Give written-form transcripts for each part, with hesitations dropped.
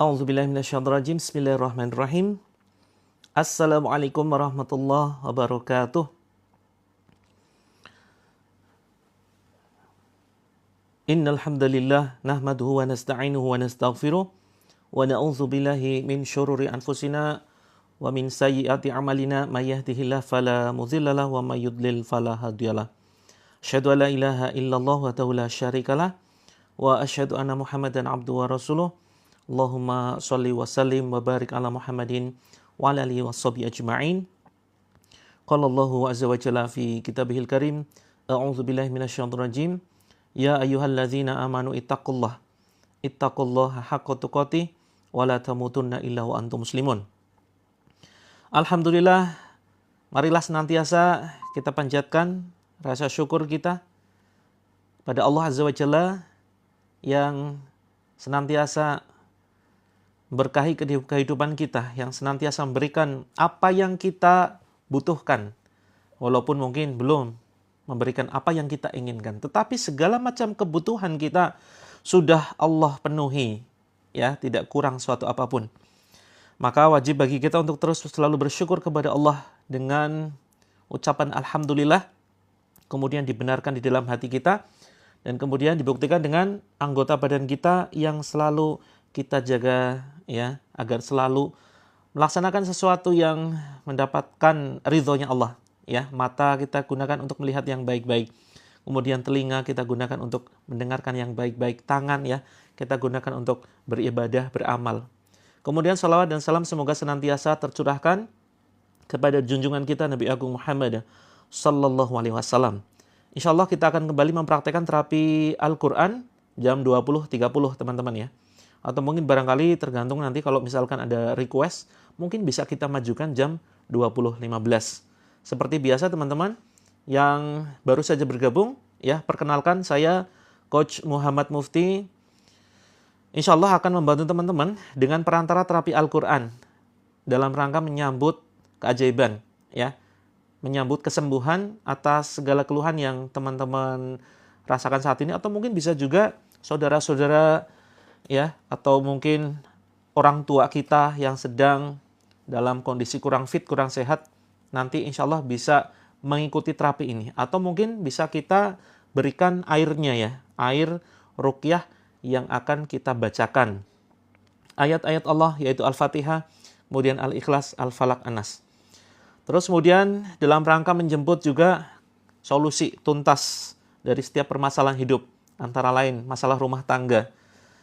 A'udzubillahi minasyaitonir rajim. Bismillahirrahmanirrahim. Assalamualaikum warahmatullahi wabarakatuh. Innal hamdalillah nahmaduhu wa nasta'inuhu wa nastaghfiruh wa na'udzubillahi min syururi anfusina wa min sayyiati a'malina may yahdihillahu fala mudhillalah wa may yudlil fala hadiyalah. Asyhadu an la ilaha illallah wa la syarikalah wa asyhadu anna Muhammadan abduhu wa rasuluh. Allahumma sholli wa sallim wa barik ala Muhammadin wa ala alihi washabihi ajma'in. Qala Allahu azza wa jalla fi kitabihil karim, a'udzu billahi minasyaitonir rajim. Ya ayyuhalladzina amanu ittaqullaha haqqa tuqatih wa la tamutunna illa wa antum muslimun. Alhamdulillah, marilah senantiasa kita panjatkan rasa syukur kita pada Allah azza wa jalla yang senantiasa berkahi kehidupan kita, yang senantiasa memberikan apa yang kita butuhkan, walaupun mungkin belum memberikan apa yang kita inginkan, tetapi segala macam kebutuhan kita sudah Allah penuhi, ya, tidak kurang suatu apapun. Maka wajib bagi kita untuk terus selalu bersyukur kepada Allah dengan ucapan alhamdulillah, kemudian dibenarkan di dalam hati kita, dan kemudian dibuktikan dengan anggota badan kita yang selalu kita jaga, ya, agar selalu melaksanakan sesuatu yang mendapatkan ridhonya Allah, ya. Mata kita gunakan untuk melihat yang baik-baik, kemudian telinga kita gunakan untuk mendengarkan yang baik-baik, tangan, ya, kita gunakan untuk beribadah, beramal. Kemudian salawat dan salam semoga senantiasa tercurahkan kepada junjungan kita Nabi Agung Muhammad sallallahu alaihi wasallam. Insyaallah kita akan kembali mempraktekkan terapi Al-Qur'an jam 20.30 teman-teman, ya. Atau mungkin barangkali tergantung nanti kalau misalkan ada request, mungkin bisa kita majukan jam 20.15. Seperti biasa teman-teman yang baru saja bergabung, ya, perkenalkan saya Coach Muhammad Mufti. Insya Allah akan membantu teman-teman dengan perantara terapi Al-Quran dalam rangka menyambut keajaiban, ya, menyambut kesembuhan atas segala keluhan yang teman-teman rasakan saat ini, atau mungkin bisa juga saudara-saudara, ya, atau mungkin orang tua kita yang sedang dalam kondisi kurang fit, kurang sehat, nanti insya Allah bisa mengikuti terapi ini. Atau mungkin bisa kita berikan airnya, ya, air ruqyah yang akan kita bacakan. Ayat-ayat Allah yaitu Al-Fatihah, kemudian Al-Ikhlas, Al-Falaq, An-Nas. Terus kemudian dalam rangka menjemput juga solusi tuntas dari setiap permasalahan hidup, antara lain masalah rumah tangga,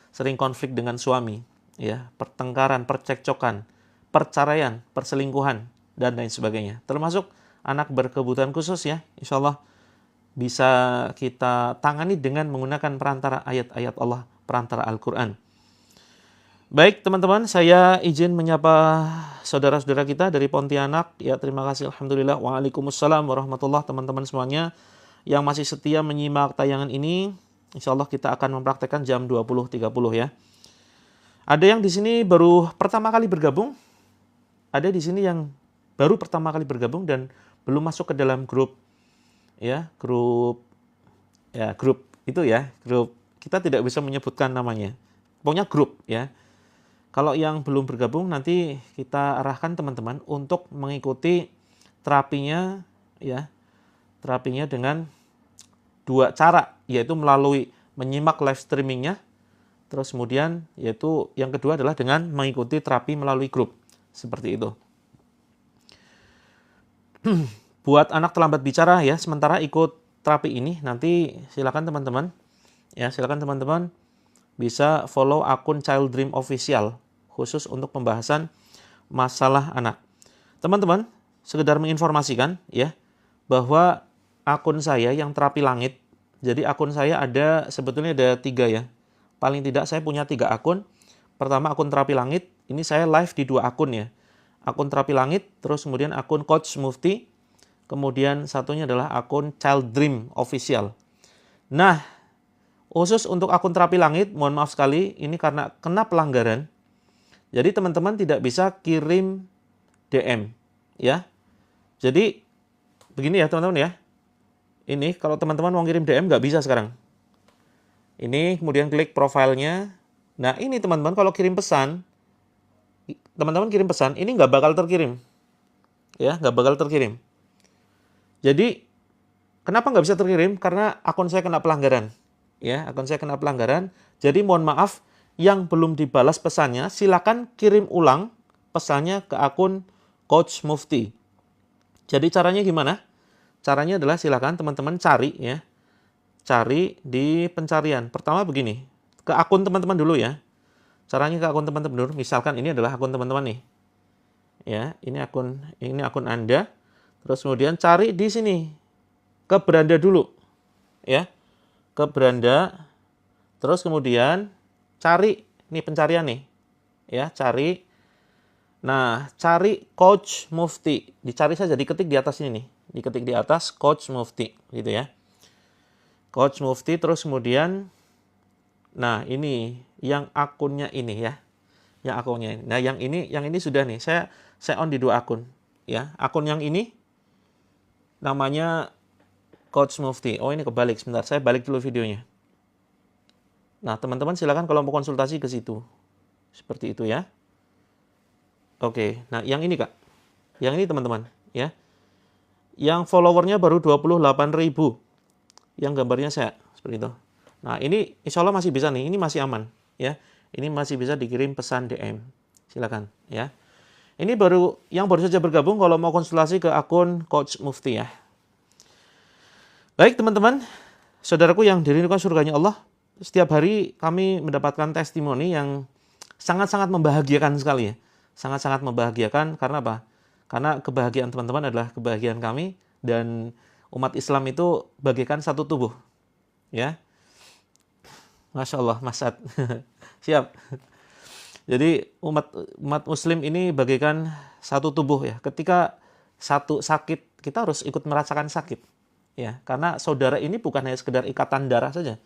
sering konflik dengan suami, ya, pertengkaran, percekcokan, perceraian, perselingkuhan, dan lain sebagainya. Termasuk anak berkebutuhan khusus, ya, insya Allah bisa kita tangani dengan menggunakan perantara ayat-ayat Allah, perantara Al-Quran. Baik teman-teman, saya izin menyapa saudara-saudara kita dari Pontianak, ya, terima kasih, alhamdulillah. Waalaikumsalam warahmatullahi teman-teman semuanya yang masih setia menyimak tayangan ini. Insya Allah kita akan mempraktekkan jam 20.30, ya. Ada yang di sini baru pertama kali bergabung, ada di sini yang baru pertama kali bergabung dan belum masuk ke dalam grup, ya, grup itu, ya, grup, kita tidak bisa menyebutkan namanya, pokoknya grup, ya. Kalau yang belum bergabung nanti kita arahkan teman-teman untuk mengikuti terapinya, ya, terapinya dengan dua cara, yaitu melalui menyimak live streamingnya, terus kemudian yaitu yang kedua adalah dengan mengikuti terapi melalui grup, seperti itu. Buat anak terlambat bicara, ya, sementara ikut terapi ini, nanti silakan teman-teman, ya, silakan teman-teman bisa follow akun Child Dream Official khusus untuk pembahasan masalah anak. Teman-teman, sekedar menginformasikan, ya, bahwa akun saya yang terapi langit, jadi akun saya sebetulnya ada 3, ya. Paling tidak saya punya 3 akun. Pertama akun terapi langit, ini saya live di 2 akun, ya. Akun terapi langit, terus kemudian akun Coach Mufti, kemudian satunya adalah akun Child Dream Official. Nah, khusus untuk akun terapi langit, mohon maaf sekali, ini karena kena pelanggaran, jadi teman-teman tidak bisa kirim DM, ya. Jadi begini, ya teman-teman, ya. Ini kalau teman-teman mau kirim DM nggak bisa sekarang. Ini kemudian klik profilnya. Nah ini teman-teman kalau kirim pesan, teman-teman kirim pesan, ini nggak bakal terkirim. Ya, nggak bakal terkirim. Jadi, kenapa nggak bisa terkirim? Karena akun saya kena pelanggaran. Ya, akun saya kena pelanggaran. Jadi, mohon maaf, yang belum dibalas pesannya, silakan kirim ulang pesannya ke akun Coach Mufti. Jadi, caranya gimana? Caranya adalah silakan teman-teman cari ya. Cari di pencarian. Pertama begini, ke akun teman-teman dulu ya. Caranya ke akun teman-teman dulu. Misalkan ini adalah akun teman-teman nih. Ya, ini akun Anda. Terus kemudian cari di sini. Ke beranda dulu. Ya. Ke beranda. Terus kemudian cari nih pencarian nih. Ya, cari. Nah, cari Coach Mufti. Dicari saja, diketik di atas ini nih. Diketik di atas Coach Mufti gitu ya. Coach Mufti, terus kemudian nah ini yang akunnya ini ya. Yang akunnya ini. Nah, yang ini sudah nih. Saya on di 2 akun ya. Akun yang ini namanya Coach Mufti. Oh, ini kebalik. Sebentar, saya balik dulu videonya. Nah, teman-teman silakan kalau mau konsultasi ke situ. Seperti itu ya. Oke. Nah, yang ini Kak. Yang ini teman-teman ya. Yang followernya baru 28.000. Yang gambarnya saya seperti itu. Nah, ini insya Allah masih bisa nih, ini masih aman ya. Ini masih bisa dikirim pesan DM. Silakan ya. Ini yang baru saja bergabung kalau mau konsultasi ke akun Coach Mufti ya. Baik teman-teman, saudaraku yang dirindukan surganya Allah, setiap hari kami mendapatkan testimoni yang sangat-sangat membahagiakan sekali ya. Sangat-sangat membahagiakan karena apa? Karena kebahagiaan teman-teman adalah kebahagiaan kami dan umat Islam itu bagaikan satu tubuh. Ya. Masya Allah, Masad. Siap. Jadi umat Muslim ini bagaikan satu tubuh ya. Ketika satu sakit, kita harus ikut merasakan sakit. Ya, karena saudara ini bukan hanya sekedar ikatan darah saja.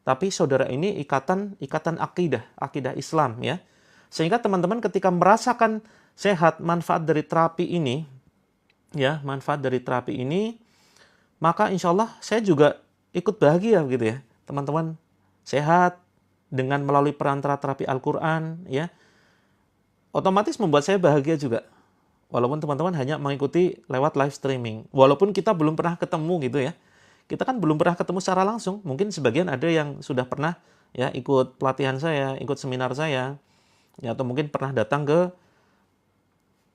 Tapi saudara ini ikatan akidah Islam ya. Sehingga teman-teman ketika merasakan sehat manfaat dari terapi ini, ya, manfaat dari terapi ini, maka insya Allah saya juga ikut bahagia gitu ya. Teman-teman sehat dengan melalui perantara terapi Al-Quran ya. Otomatis membuat saya bahagia juga. Walaupun teman-teman hanya mengikuti lewat live streaming. Walaupun kita belum pernah ketemu gitu ya. Kita kan belum pernah ketemu secara langsung. Mungkin sebagian ada yang sudah pernah ya ikut pelatihan saya, ikut seminar saya. Ya, atau mungkin pernah datang ke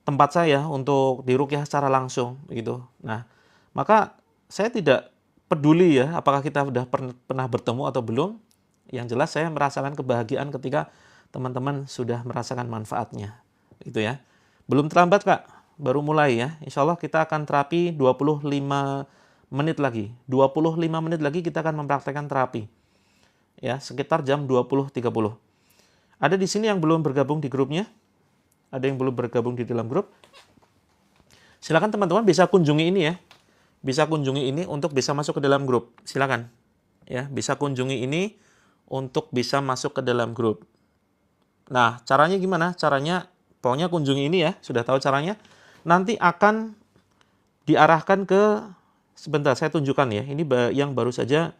tempat saya untuk diruqyah secara langsung gitu. Nah, maka saya tidak peduli ya apakah kita sudah pernah bertemu atau belum. Yang jelas saya merasakan kebahagiaan ketika teman-teman sudah merasakan manfaatnya. Gitu ya. Belum terlambat Kak, baru mulai ya. Insya Allah kita akan terapi 25 menit lagi. 25 menit lagi kita akan mempraktekkan terapi. Ya, sekitar jam 20.30. Ada di sini yang belum bergabung di grupnya? Ada yang belum bergabung di dalam grup? Silakan teman-teman bisa kunjungi ini ya. Bisa kunjungi ini untuk bisa masuk ke dalam grup. Silakan. Ya, bisa kunjungi ini untuk bisa masuk ke dalam grup. Nah, caranya gimana? Caranya pokoknya kunjungi ini ya, sudah tahu caranya. Nanti akan diarahkan ke, sebentar saya tunjukkan ya. Ini yang baru saja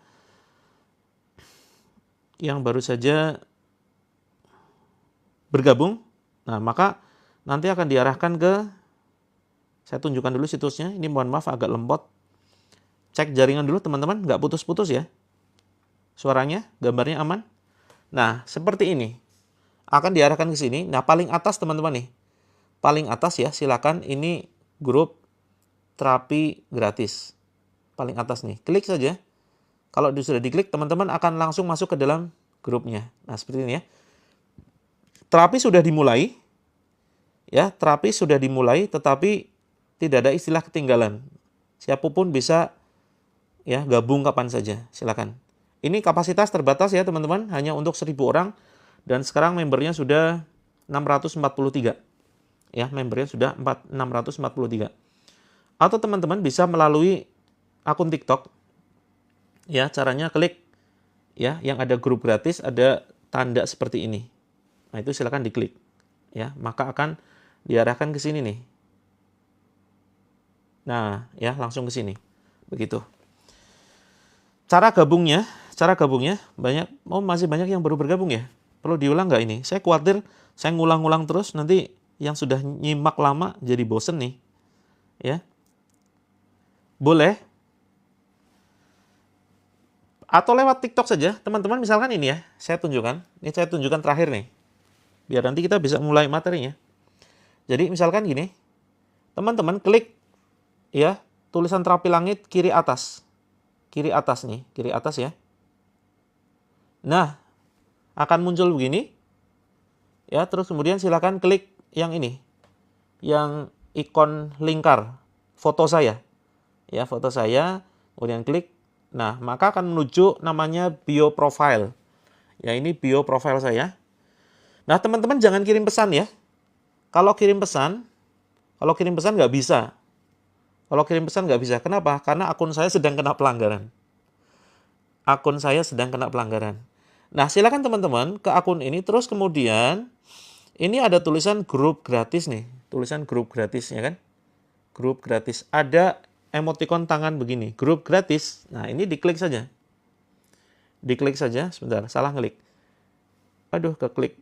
bergabung. Nah, maka nanti akan diarahkan ke, saya tunjukkan dulu situsnya. Ini mohon maaf agak lembot. Cek jaringan dulu teman-teman, nggak putus-putus ya. Suaranya, gambarnya aman. Nah, seperti ini. Akan diarahkan ke sini. Nah, paling atas teman-teman nih. Paling atas ya, silakan ini grup terapi gratis. Paling atas nih. Klik saja. Kalau sudah diklik, teman-teman akan langsung masuk ke dalam grupnya. Nah, seperti ini ya. Terapi sudah dimulai. Ya, terapi sudah dimulai, tetapi tidak ada istilah ketinggalan. Siapapun bisa ya gabung kapan saja. Silakan. Ini kapasitas terbatas ya teman-teman, hanya untuk 1.000 orang. Dan sekarang membernya sudah 643. Ya, membernya sudah 643. Atau teman-teman bisa melalui akun TikTok. Ya, caranya klik ya, yang ada grup gratis, ada tanda seperti ini. Nah, itu silakan diklik. Ya, maka akan diarahkan ke sini nih. Nah, ya langsung ke sini. Begitu. Cara gabungnya masih banyak yang baru bergabung ya. Perlu diulang nggak ini? Saya khawatir saya ngulang-ngulang terus nanti yang sudah nyimak lama jadi bosen nih, ya. Boleh. Atau lewat TikTok saja, teman-teman misalkan ini ya, saya tunjukkan. Ini saya tunjukkan terakhir nih. Biar nanti kita bisa mulai materinya. Jadi misalkan gini, teman-teman klik ya, tulisan terapi langit kiri atas. Kiri atas nih, kiri atas ya. Nah, akan muncul begini. Ya, terus kemudian silakan klik yang ini. Yang ikon lingkar, foto saya. Ya, foto saya, kemudian klik. Nah, maka akan menuju namanya bio profile. Ya, ini bio profile saya. Nah, teman-teman jangan kirim pesan ya. Kalau kirim pesan nggak bisa. Kalau kirim pesan nggak bisa. Kenapa? Karena akun saya sedang kena pelanggaran. Akun saya sedang kena pelanggaran. Nah, silakan teman-teman ke akun ini, terus kemudian ini ada tulisan grup gratis nih. Tulisan grup gratis ya kan? Grup gratis. Ada emoticon tangan begini, grup gratis. Nah, ini diklik saja. Diklik saja, sebentar, salah klik. Aduh, keklik.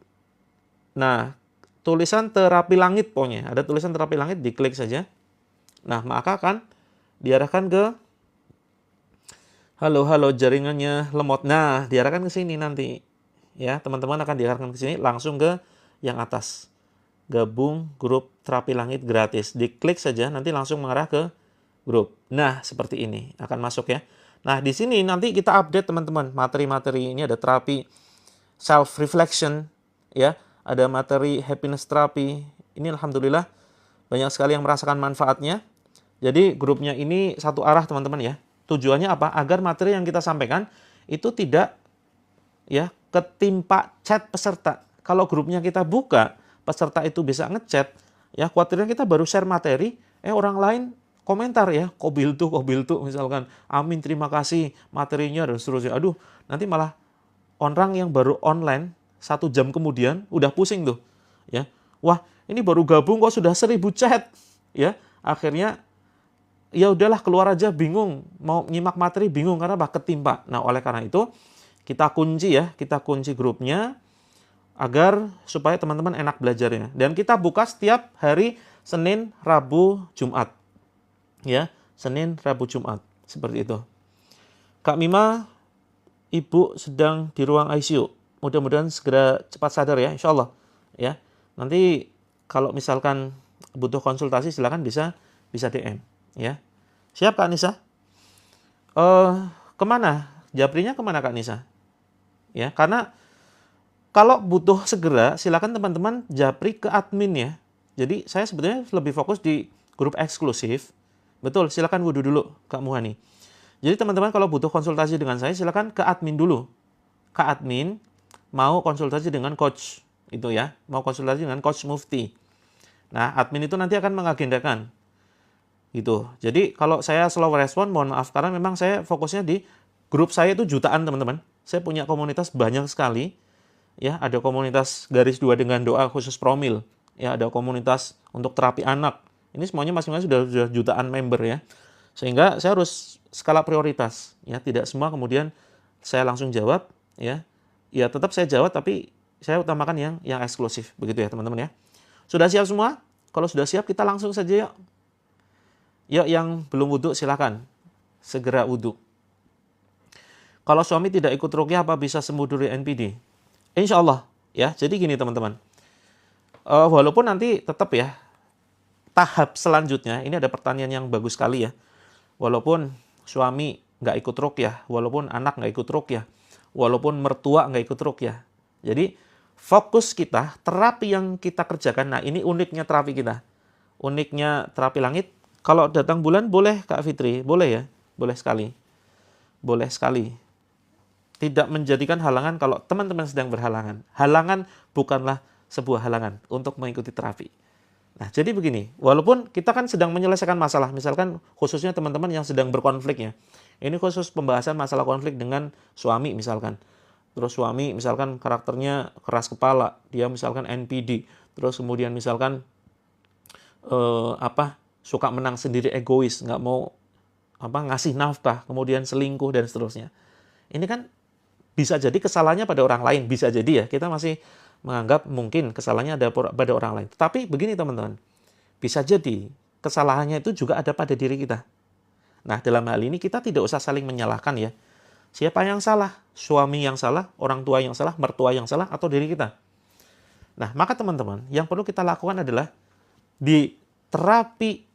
Nah, tulisan terapi langit pokoknya. Ada tulisan terapi langit, diklik saja. Nah, maka akan diarahkan ke halo jaringannya lemot. Nah, diarahkan ke sini nanti. Ya, teman-teman akan diarahkan ke sini langsung ke yang atas. Gabung grup terapi langit gratis. Diklik saja nanti langsung mengarah ke grup. Nah, seperti ini akan masuk ya. Nah, di sini nanti kita update teman-teman materi-materi. Ini ada terapi self reflection ya, ada materi happiness terapi. Ini alhamdulillah banyak sekali yang merasakan manfaatnya. Jadi grupnya ini satu arah teman-teman ya. Tujuannya apa? Agar materi yang kita sampaikan itu tidak ya ketimpa chat peserta. Kalau grupnya kita buka, peserta itu bisa ngechat, ya khawatirnya kita baru share materi, orang lain komentar ya, kobil tuh misalkan, amin terima kasih materinya dan seterusnya. Aduh, nanti malah orang yang baru online 1 jam kemudian udah pusing tuh, ya. Wah, ini baru gabung kok sudah 1000 chat, ya. Akhirnya ya udahlah keluar aja bingung, mau nyimak materi bingung karena ketimpa. Nah, oleh karena itu kita kunci grupnya agar supaya teman-teman enak belajarnya. Dan kita buka setiap hari Senin, Rabu, Jumat. Ya, Senin, Rabu, Jumat. Seperti itu. Kak Mima, Ibu sedang di ruang ICU. Mudah-mudahan segera cepat sadar ya, insya Allah. Ya, nanti kalau misalkan butuh konsultasi silakan bisa DM. Ya, siap Kak Nisa? Kemana? Japrinya kemana Kak Nisa? Ya, karena kalau butuh segera silakan teman-teman japri ke admin ya. Jadi saya sebetulnya lebih fokus di grup eksklusif. Betul, silakan wudhu dulu Kak Muhani. Jadi teman-teman kalau butuh konsultasi dengan saya silakan ke admin dulu. Ke admin mau konsultasi dengan coach itu ya, mau konsultasi dengan coach Mufti. Nah, admin itu nanti akan mengagendakan. Gitu. Jadi kalau saya slow respon, mohon maaf karena memang saya fokusnya di grup saya itu jutaan teman-teman. Saya punya komunitas banyak sekali. Ya, ada komunitas garis 2 dengan doa khusus promil. Ya, ada komunitas untuk terapi anak. Ini semuanya masing-masing sudah jutaan member ya. Sehingga saya harus skala prioritas. Ya, tidak semua kemudian saya langsung jawab. Ya, ya tetap saya jawab tapi saya utamakan yang eksklusif. Begitu ya teman-teman ya. Sudah siap semua? Kalau sudah siap kita langsung saja yuk. Yuk yang belum wudhu silakan segera wudhu. Kalau suami tidak ikut ruqyah apa bisa sembuh dari NPD? Insya Allah ya. Jadi gini teman-teman. Walaupun nanti tetap ya tahap selanjutnya ini ada pertanyaan yang bagus sekali ya. Walaupun suami nggak ikut ruqyah, walaupun anak nggak ikut ruqyah, walaupun mertua nggak ikut ruqyah. Jadi fokus kita terapi yang kita kerjakan. Nah ini uniknya terapi kita. Uniknya terapi langit. Kalau datang bulan boleh Kak Fitri, boleh ya, boleh sekali. Boleh sekali. Tidak menjadikan halangan kalau teman-teman sedang berhalangan. Halangan bukanlah sebuah halangan untuk mengikuti terapi. Nah, jadi begini, walaupun kita kan sedang menyelesaikan masalah, misalkan khususnya teman-teman yang sedang berkonflik ya. Ini khusus pembahasan masalah konflik dengan suami misalkan. Terus suami misalkan karakternya keras kepala, dia misalkan NPD. Terus kemudian misalkan suka menang sendiri, egois, nggak mau ngasih nafkah, kemudian selingkuh dan seterusnya. Ini kan bisa jadi kesalahannya pada orang lain, bisa jadi ya. Kita masih menganggap mungkin kesalahannya ada pada orang lain. Tetapi begini teman-teman, bisa jadi kesalahannya itu juga ada pada diri kita. Nah, dalam hal ini kita tidak usah saling menyalahkan ya. Siapa yang salah? Suami yang salah, orang tua yang salah, mertua yang salah, atau diri kita? Nah, maka teman-teman, yang perlu kita lakukan adalah di terapi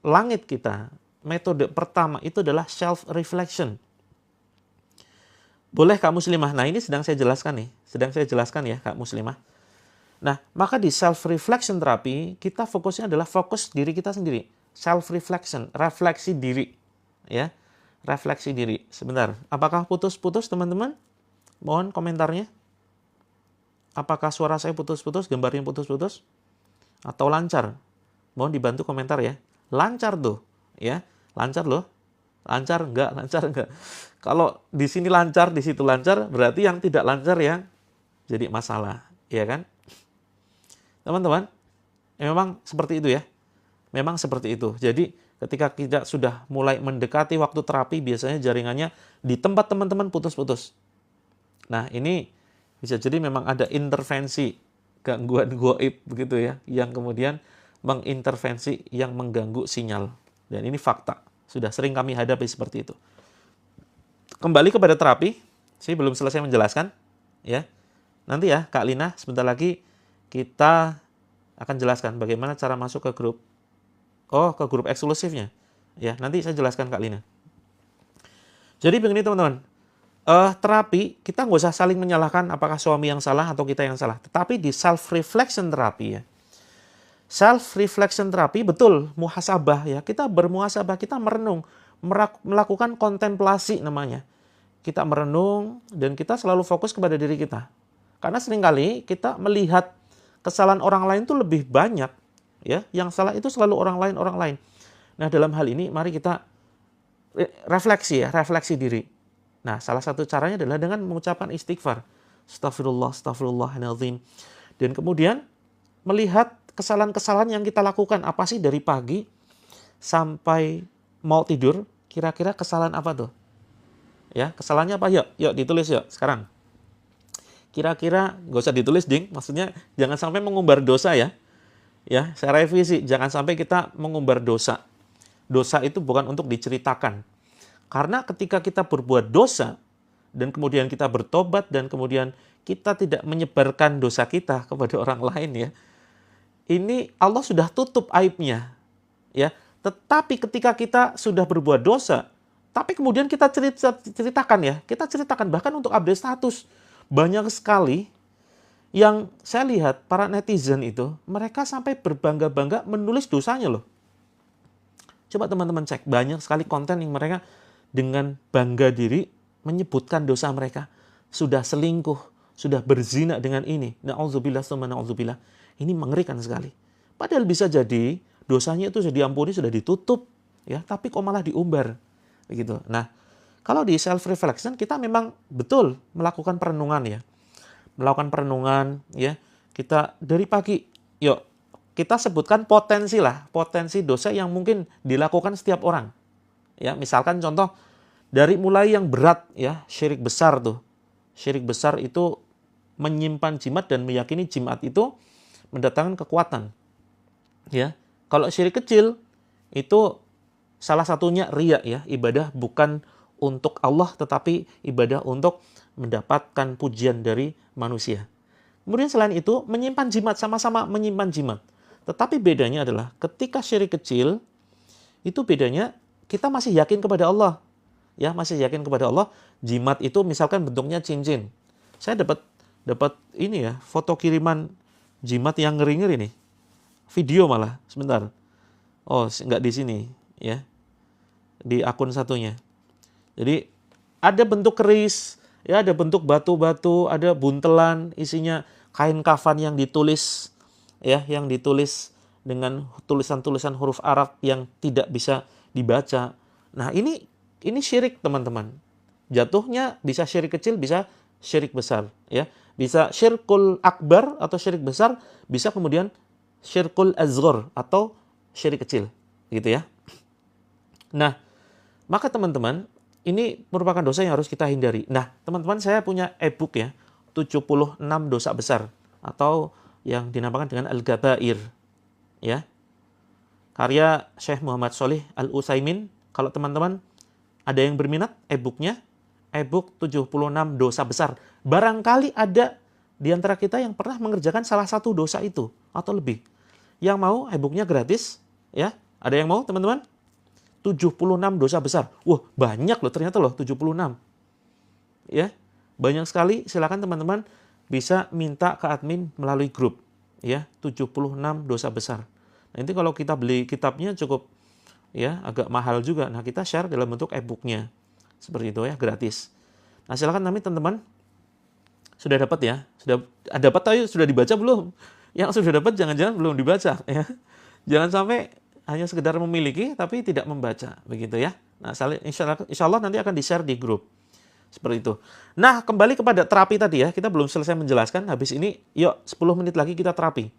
langit kita, metode pertama itu adalah self-reflection. Boleh Kak Muslimah? Nah, ini sedang saya jelaskan nih. Sedang saya jelaskan ya Kak Muslimah. Nah, maka di self-reflection terapi, kita fokusnya adalah fokus diri kita sendiri. Self-reflection, refleksi diri. Ya, refleksi diri. Sebentar, apakah putus-putus teman-teman? Mohon komentarnya. Apakah suara saya putus-putus, gambarnya putus-putus? Atau lancar? Mohon dibantu komentar ya. Lancar tuh, ya. Lancar loh. Lancar enggak? Lancar enggak? Kalau di sini lancar, di situ lancar, berarti yang tidak lancar yang jadi masalah, ya kan? Teman-teman, memang seperti itu ya. Memang seperti itu. Jadi ketika kita sudah mulai mendekati waktu terapi, biasanya jaringannya di tempat teman-teman putus-putus. Nah, ini bisa jadi memang ada intervensi gangguan gaib begitu ya, yang kemudian mengintervensi yang mengganggu sinyal. Dan ini fakta. Sudah sering kami hadapi seperti itu. Kembali kepada terapi, saya belum selesai menjelaskan ya. Nanti ya Kak Lina sebentar lagi kita akan jelaskan bagaimana cara masuk ke grup. Oh, ke grup eksklusifnya. Ya, nanti saya jelaskan Kak Lina. Jadi begini teman-teman. Terapi, kita nggak usah saling menyalahkan apakah suami yang salah atau kita yang salah. Tetapi di self-reflection terapi ya. Self-reflection terapi, betul, muhasabah ya. Kita bermuhasabah, kita merenung. Melakukan kontemplasi namanya. Kita merenung dan kita selalu fokus kepada diri kita. Karena seringkali kita melihat kesalahan orang lain itu lebih banyak. Ya, yang salah itu selalu orang lain. Nah, dalam hal ini mari kita refleksi ya, refleksi diri. Nah, salah satu caranya adalah dengan mengucapkan istighfar. Astagfirullahaladzim. Dan kemudian melihat kesalahan-kesalahan yang kita lakukan. Apa sih dari pagi sampai mau tidur, kira-kira kesalahan apa tuh? Ya, kesalahannya apa? Yuk ditulis yuk sekarang. Kira-kira, gak usah ditulis ding, maksudnya jangan sampai mengumbar dosa ya. Ya, saya revisi, jangan sampai kita mengumbar dosa. Dosa itu bukan untuk diceritakan. Karena ketika kita berbuat dosa, dan kemudian kita bertobat, dan kemudian kita tidak menyebarkan dosa kita kepada orang lain ya, ini Allah sudah tutup aibnya. Ya. Tetapi ketika kita sudah berbuat dosa, tapi kemudian kita ceritakan ya, kita ceritakan bahkan untuk update status. Banyak sekali yang saya lihat para netizen itu, mereka sampai berbangga-bangga menulis dosanya loh. Coba teman-teman cek, banyak sekali konten yang mereka dengan bangga diri menyebutkan dosa mereka. Sudah selingkuh, sudah berzina dengan ini. Na'udzubillah, na'udzubillah. Ini mengerikan sekali. Padahal bisa jadi dosanya itu sudah diampuni, sudah ditutup. Ya, tapi kok malah diumbar. Begitu. Nah, kalau di self-reflection kita memang betul melakukan perenungan ya. Melakukan perenungan ya. Kita dari pagi, yuk kita sebutkan potensi lah, potensi dosa yang mungkin dilakukan setiap orang. Ya, misalkan contoh dari mulai yang berat ya, syirik besar tuh. Syirik besar itu menyimpan jimat dan meyakini jimat itu mendatangkan kekuatan. Ya. Kalau syirik kecil itu salah satunya riya ya, ibadah bukan untuk Allah tetapi ibadah untuk mendapatkan pujian dari manusia. Kemudian selain itu menyimpan jimat, sama-sama menyimpan jimat. Tetapi bedanya adalah ketika syirik kecil itu bedanya kita masih yakin kepada Allah. Ya, masih yakin kepada Allah. Jimat itu misalkan bentuknya cincin. Saya dapat ini ya, foto kiriman jimat yang ngeri-ngeri nih. Video malah, sebentar. Oh, enggak di sini ya. Di akun satunya. Jadi ada bentuk keris, ya ada bentuk batu-batu, ada buntelan isinya kain kafan yang ditulis ya, yang ditulis dengan tulisan-tulisan huruf Arab yang tidak bisa dibaca. Nah, ini syirik, teman-teman. Jatuhnya bisa syirik kecil, bisa syirik besar, ya. Bisa syirkul akbar atau syirik besar, bisa kemudian syirkul azghar atau syirik kecil, gitu ya. Nah, maka teman-teman, ini merupakan dosa yang harus kita hindari. Nah, teman-teman, saya punya e-book ya, 76 dosa besar atau yang dinamakan dengan Al-Gabair, ya. Karya Syekh Muhammad Shalih Al-Utsaimin. Kalau teman-teman ada yang berminat e-booknya, e-book 76 dosa besar. Barangkali ada di antara kita yang pernah mengerjakan salah satu dosa itu atau lebih. Yang mau e-booknya gratis, ya. Ada yang mau, teman-teman? 76 dosa besar. Wah, banyak loh ternyata loh 76. Ya. Banyak sekali. Silakan teman-teman bisa minta ke admin melalui grup, ya. 76 dosa besar. Nanti kalau kita beli kitabnya cukup, ya, agak mahal juga. Nah, kita share dalam bentuk e-booknya. Seperti itu, ya, gratis. Nah, silakan nanti teman-teman sudah dapat, ya. Sudah dapat atau sudah dibaca belum? Yang sudah dapat jangan-jangan belum dibaca, ya. Jangan sampai hanya sekedar memiliki tapi tidak membaca, begitu, ya. Nah, insya Allah nanti akan di-share di grup. Seperti itu. Nah, kembali kepada terapi tadi, ya. Kita belum selesai menjelaskan. Habis ini, yuk 10 menit lagi kita terapi.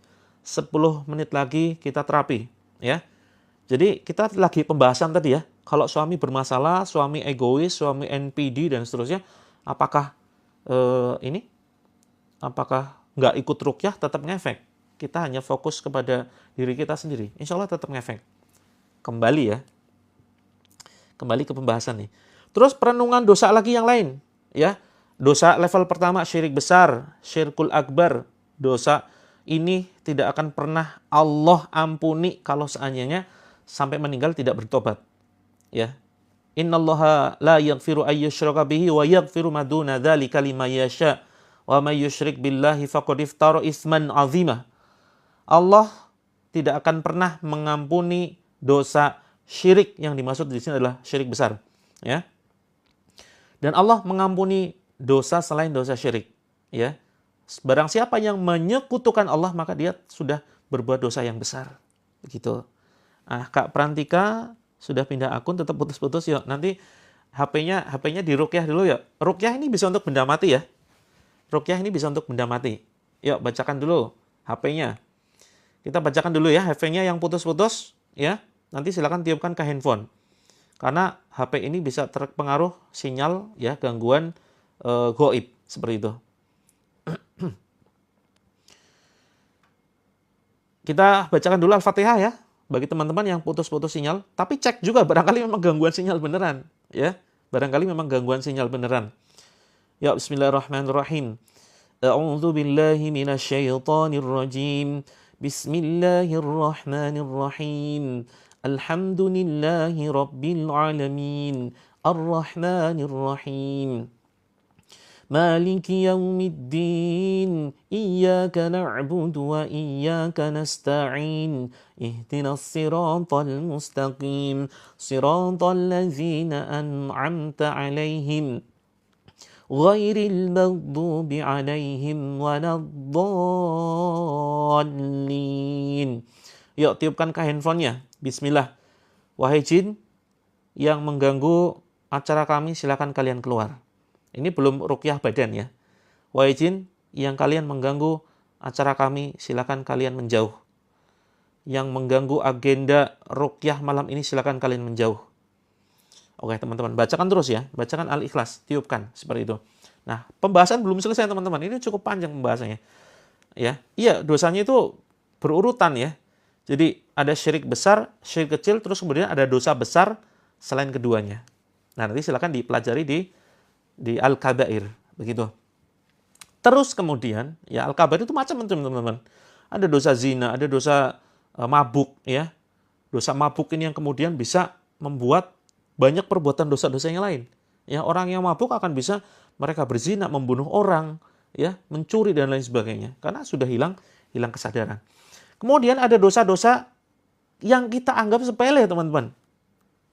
10 menit lagi kita terapi, ya. Jadi kita lagi pembahasan tadi, ya. Kalau suami bermasalah, suami egois, suami NPD dan seterusnya, apakah apakah nggak ikut ruqyah tetap ngefek? Kita hanya fokus kepada diri kita sendiri. Insya Allah tetap ngefek. Kembali, ya. Kembali ke pembahasan nih. Terus perenungan dosa lagi yang lain, ya. Dosa level pertama syirik besar, syirkul akbar. Dosa ini tidak akan pernah Allah ampuni kalau seandainya sampai meninggal tidak bertobat, ya. Innallaha la yaghfiru ayyushraka bihi wa yaghfiru ma duna dzalika liman yasha wa may yusyrik billahi faqad iftara itsman 'azima. Allah tidak akan pernah mengampuni dosa syirik. Yang dimaksud di sini adalah syirik besar, ya. Dan Allah mengampuni dosa selain dosa syirik, ya. Barang siapa yang menyekutukan Allah, maka dia sudah berbuat dosa yang besar. Begitu. Nah, Kak Prantika sudah pindah akun, tetap putus-putus, yuk. Nanti HP-nya di ruqyah dulu, ya. Ruqyah ini bisa untuk benda mati, ya. Ruqyah ini bisa untuk benda mati. Yuk, bacakan dulu HP-nya. Kita bacakan dulu, ya, HP-nya yang putus-putus, ya. Nanti silakan tiupkan ke handphone. Karena HP ini bisa terpengaruh sinyal, ya, gangguan gaib seperti itu. Kita bacakan dulu Al-Fatihah, ya, bagi teman-teman yang putus-putus sinyal. Tapi cek juga barangkali memang gangguan sinyal beneran, ya. Barangkali memang gangguan sinyal beneran. Ya, bismillahirrahmanirrahim. A'udzu billahi minasyaitonir rajim. Bismillahirrahmanirrahim. Alhamdulillahi rabbil alamin. Ar-Rahmanir Rahim. Maliki yaumiddin. Iyyaka na'budu wa iyyaka nasta'in. Ihdinas siratal mustaqim. Siratal ladzina an'amta 'alaihim. Ghairil maghdubi 'alaihim waladdallin. Yuk, tiupkan ke handphonenya. Bismillah. Wahai jin yang mengganggu acara kami, silakan kalian keluar. Ini belum ruqyah badan, ya. Wahai jin yang kalian mengganggu acara kami, silakan kalian menjauh. Yang mengganggu agenda ruqyah malam ini, silakan kalian menjauh. Oke, teman-teman, bacakan terus, ya. Bacakan Al-Ikhlas, tiupkan seperti itu. Nah, pembahasan belum selesai, teman-teman. Ini cukup panjang pembahasannya. Ya. Iya, dosanya itu berurutan, ya. Jadi ada syirik besar, syirik kecil, terus kemudian ada dosa besar selain keduanya. Nah, nanti silakan dipelajari di Al-Kabair, begitu. Terus kemudian, ya, Al-Kabair itu macam-macam, teman-teman. Ada dosa zina, ada dosa mabuk, ya. Dosa mabuk ini yang kemudian bisa membuat banyak perbuatan dosa-dosa yang lain. Ya, orang yang mabuk akan bisa mereka berzina, membunuh orang, ya, mencuri dan lain sebagainya, karena sudah hilang kesadaran. Kemudian ada dosa-dosa yang kita anggap sepele, teman-teman.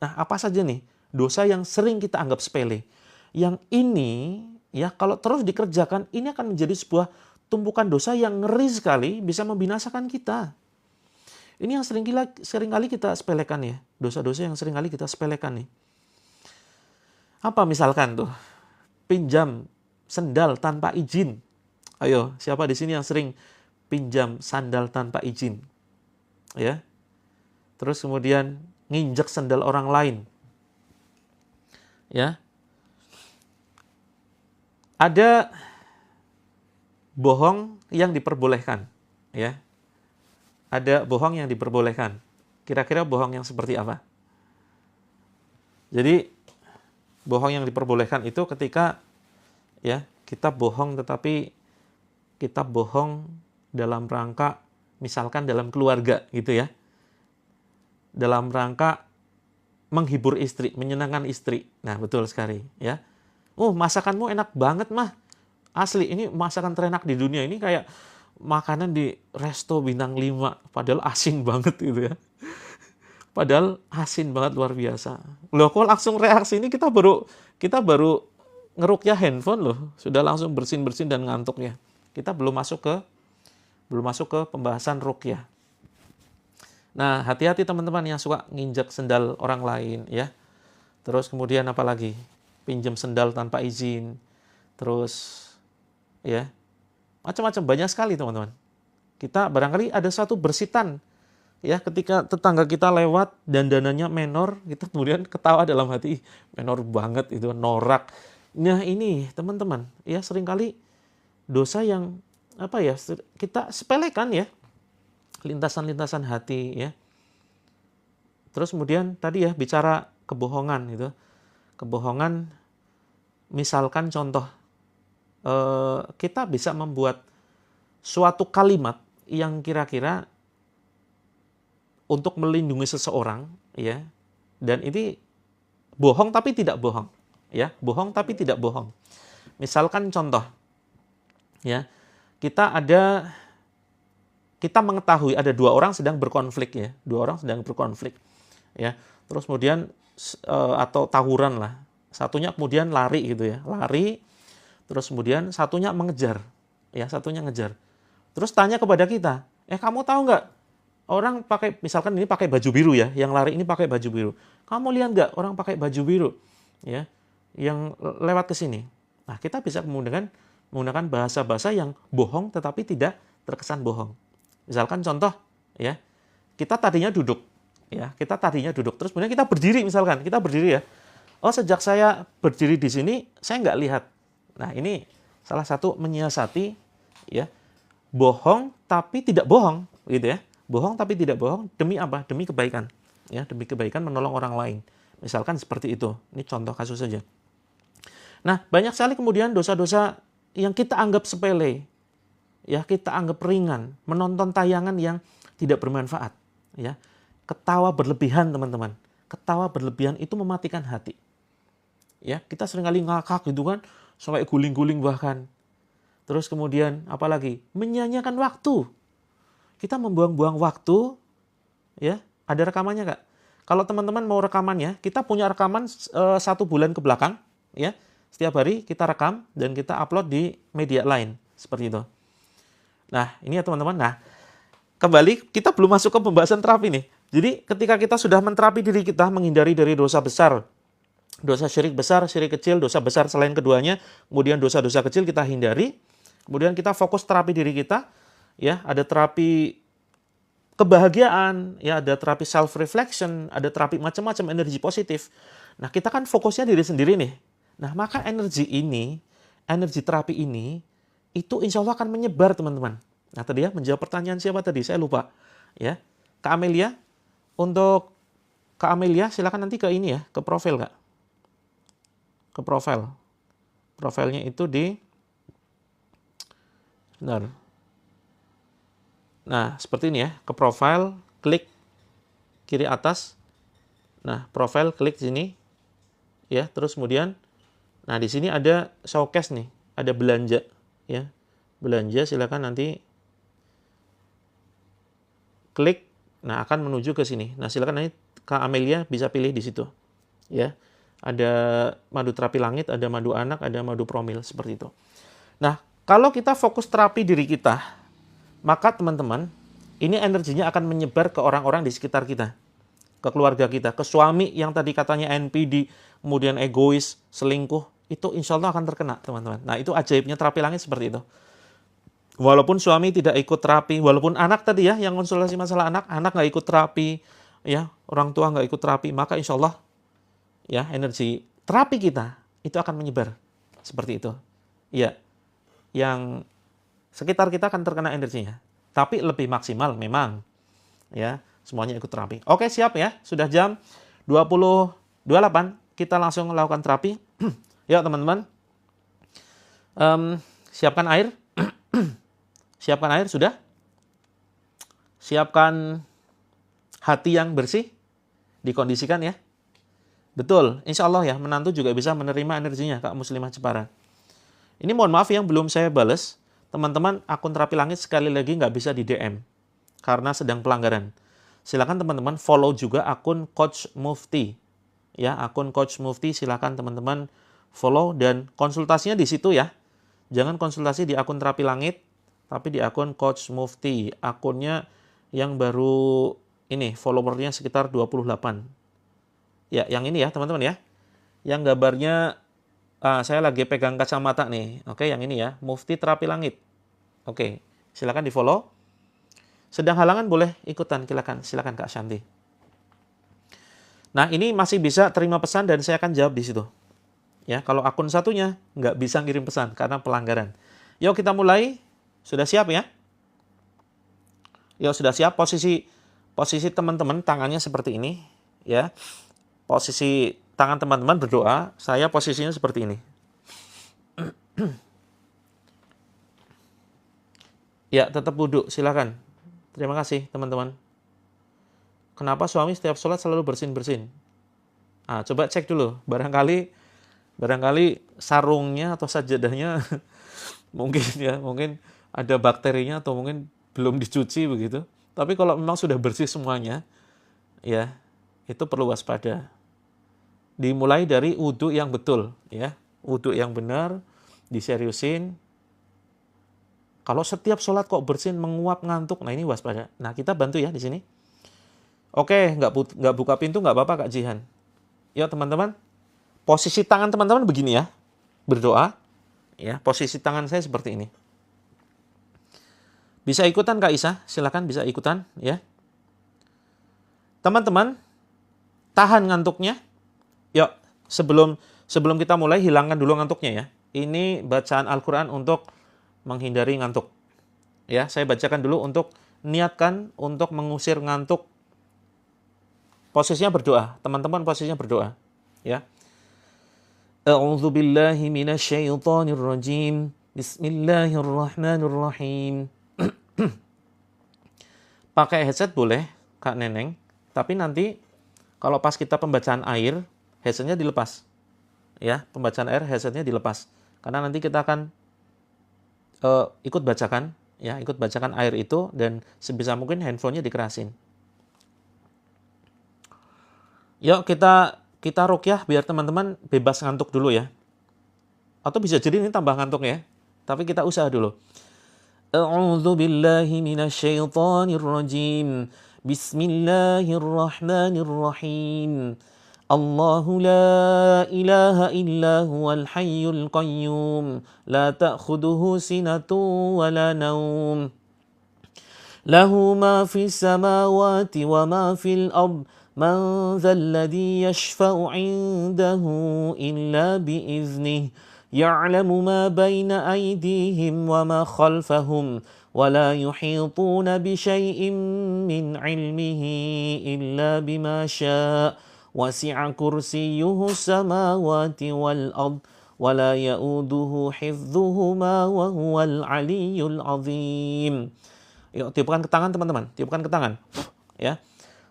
Nah, apa saja nih dosa yang sering kita anggap sepele? Yang ini, ya, kalau terus dikerjakan, ini akan menjadi sebuah tumpukan dosa yang ngeri sekali, bisa membinasakan kita. Ini yang seringkali kita sepelekan, ya. Dosa-dosa yang seringkali kita sepelekan nih. Apa misalkan tuh? Pinjam sendal tanpa izin. Ayo, siapa di sini yang sering pinjam sandal tanpa izin? Ya. Terus kemudian nginjek sandal orang lain. Ya. Ada bohong yang diperbolehkan, ya. Ada bohong yang diperbolehkan. Kira-kira bohong yang seperti apa? Jadi bohong yang diperbolehkan itu ketika ya kita bohong, tetapi kita bohong dalam rangka misalkan dalam keluarga gitu ya. Dalam rangka menghibur istri, menyenangkan istri. Nah, betul sekali ya. Oh, masakanmu enak banget, Mah. Asli, ini masakan terenak di dunia. Ini kayak makanan di resto bintang 5, padahal asin banget gitu ya. Padahal asin banget, luar biasa. Loh, kok langsung reaksi ini kita baru ngerukyah handphone loh, sudah langsung bersin-bersin dan ngantuk ya. Kita belum masuk ke pembahasan rukyah. Nah, hati-hati teman-teman yang suka nginjak sendal orang lain ya. Terus kemudian apa lagi? Pinjam sendal tanpa izin. Terus ya, macam-macam, banyak sekali teman-teman. Kita barangkali ada satu bersitan ya, ketika tetangga kita lewat dan dananya menor, kita kemudian ketawa dalam hati, menor banget itu, norak. Nah, ini teman-teman ya, seringkali dosa yang apa ya, kita sepelekan ya, lintasan-lintasan hati ya. Terus kemudian tadi ya, bicara kebohongan gitu. Kebohongan, misalkan contoh, kita bisa membuat suatu kalimat yang kira-kira untuk melindungi seseorang ya, dan ini bohong tapi tidak bohong ya, bohong tapi tidak bohong. Misalkan contoh ya, kita mengetahui ada dua orang sedang berkonflik ya, ya, terus kemudian atau tawuran lah, satunya kemudian lari gitu ya, terus kemudian satunya mengejar ya, terus tanya kepada kita, kamu tahu nggak, orang pakai, misalkan ini pakai baju biru ya, yang lari ini pakai baju biru. Kamu lihat nggak orang pakai baju biru ya, yang lewat ke sini. Nah, kita bisa menggunakan bahasa-bahasa yang bohong tetapi tidak terkesan bohong. Misalkan contoh ya, kita tadinya duduk ya, terus kemudian kita berdiri, misalkan kita berdiri ya. Oh, sejak saya berdiri di sini saya nggak lihat. Nah, ini salah satu menyiasati ya, bohong tapi tidak bohong gitu ya. Bohong tapi tidak bohong, demi apa? Demi kebaikan. Ya, demi kebaikan, menolong orang lain. Misalkan seperti itu. Ini contoh kasus saja. Nah, banyak sekali kemudian dosa-dosa yang kita anggap sepele. Ya, kita anggap ringan, menonton tayangan yang tidak bermanfaat, ya. Ketawa berlebihan, teman-teman. Ketawa berlebihan itu mematikan hati. Ya, kita seringkali ngakak gitu kan, sampai guling-guling bahkan. Terus kemudian apalagi? Menyanyiakan waktu. Kita membuang-buang waktu, ya. Ada rekamannya nggak? Kalau teman-teman mau rekamannya, kita punya rekaman 1 bulan ke belakang, ya. Setiap hari kita rekam dan kita upload di media lain, seperti itu. Nah, ini ya teman-teman. Nah, kembali kita belum masuk ke pembahasan terapi nih. Jadi ketika kita sudah menterapi diri kita, menghindari dari dosa besar, dosa syirik besar, syirik kecil, dosa besar selain keduanya, kemudian dosa-dosa kecil kita hindari, kemudian kita fokus terapi diri kita. Ya, ada terapi kebahagiaan, ya, ada terapi self reflection, ada terapi macam-macam, energi positif. Nah, kita kan fokusnya diri sendiri nih. Nah, maka energi terapi ini itu insya Allah akan menyebar, teman-teman. Nah, tadi ya, menjawab pertanyaan siapa tadi? Saya lupa. Ya, Kak Amelia. Untuk Kak Amelia, silakan nanti ke ini ya, ke profil, Kak. Ke profil. Profilnya itu di, benar. Nah, seperti ini ya, ke profile, klik kiri atas. Nah, profile, klik sini. Ya, terus kemudian, nah di sini ada showcase nih, ada belanja. Ya, belanja, silakan nanti klik, nah akan menuju ke sini. Nah, silakan nanti Kak Amelia bisa pilih di situ. Ya, ada madu terapi langit, ada madu anak, ada madu promil, seperti itu. Nah, kalau kita fokus terapi diri kita, maka teman-teman, ini energinya akan menyebar ke orang-orang di sekitar kita. Ke keluarga kita, ke suami yang tadi katanya NPD, kemudian egois, selingkuh, itu insya Allah akan terkena, teman-teman. Nah, itu ajaibnya terapi langit seperti itu. Walaupun suami tidak ikut terapi, walaupun anak tadi ya, yang konsultasi masalah anak nggak ikut terapi, ya, orang tua nggak ikut terapi, maka insya Allah, ya, energi terapi kita, itu akan menyebar. Seperti itu. Ya, yang sekitar kita akan terkena energinya. Tapi lebih maksimal memang. Ya, semuanya ikut terapi. Oke, siap ya. Sudah jam 20.28. Kita langsung melakukan terapi. Yuk teman-teman. Siapkan air. Siapkan air, sudah? Siapkan hati yang bersih. Dikondisikan ya. Betul, insya Allah ya, menantu juga bisa menerima energinya, Kak Muslimah Jepara. Ini mohon maaf yang belum saya bales. Teman-teman, akun Terapi Langit sekali lagi nggak bisa di DM. Karena sedang pelanggaran. Silakan teman-teman follow juga akun Coach Mufti. Ya, akun Coach Mufti silakan teman-teman follow dan konsultasinya di situ ya. Jangan konsultasi di akun Terapi Langit, tapi di akun Coach Mufti. Akunnya yang baru ini, followernya sekitar 28. Ya, yang ini ya teman-teman ya. Yang gambarnya, saya lagi pegang kacamata nih. Oke, yang ini ya, Mufti Terapi Langit. Oke, silakan di follow. Sedang halangan boleh ikutan, silakan Kak Shanti. Nah, ini masih bisa terima pesan dan saya akan jawab di situ. Ya, kalau akun satunya nggak bisa ngirim pesan karena pelanggaran. Yuk kita mulai. Sudah siap ya? Yuk sudah siap. Posisi teman-teman tangannya seperti ini, ya. Posisi tangan teman-teman berdoa, saya posisinya seperti ini. Ya, tetap wudhu, silakan. Terima kasih, teman-teman. Kenapa suami setiap sholat selalu bersin-bersin? Coba cek dulu. Barangkali sarungnya atau sajadahnya mungkin ada bakterinya atau mungkin belum dicuci begitu. Tapi kalau memang sudah bersih semuanya, ya, itu perlu waspada. Dimulai dari wudhu yang betul, ya. Wudhu yang benar, diseriusin. Kalau setiap sholat kok bersin, menguap, ngantuk, nah ini waspada. Nah, kita bantu ya di sini. Oke, nggak buka pintu, nggak apa-apa Kak Jihan. Yuk teman-teman, posisi tangan teman-teman begini ya, berdoa. Ya, posisi tangan saya seperti ini. Bisa ikutan Kak Isa, silakan bisa ikutan ya. Teman-teman, tahan ngantuknya. Yuk, sebelum kita mulai, hilangkan dulu ngantuknya ya. Ini bacaan Al-Quran untuk menghindari ngantuk. Ya, saya bacakan dulu untuk niatkan untuk mengusir ngantuk. Posisinya berdoa, teman-teman posisinya berdoa. Ya. A'udzu billahi minasyaitonir rajim. Bismillahirrahmanirrahim. Pakai headset boleh, Kak Neneng. Tapi nanti kalau pas kita pembacaan air, headsetnya dilepas. Ya, pembacaan air headsetnya dilepas. Karena nanti kita akan ikut bacakan air itu dan sebisa mungkin handphonenya dikerasin. Yuk kita ruqyah biar teman-teman bebas ngantuk dulu ya. Atau bisa jadi ini tambah ngantuk ya. Tapi kita usaha dulu. A'udzu billahi minasyaitonir rajim. Bismillahirrahmanirrahim. Allahu la ilaha illa huwal hayyul qayyum. La ta'khuduhu sinatun wa la naum. Lahu ma fis samawati wa ma fil ard. من ذا الذي يشفع عنده إلا بإذنه يعلم ما بين أيديهم وما خلفهم ولا يحيطون بشيء من علمه إلا بما شاء وسع كرسيه السماوات والأرض ولا يؤوده حفظهما وهو العلي العظيم. Yuk, tiupkan ke tangan teman-teman, tiupkan ke tangan. Ya.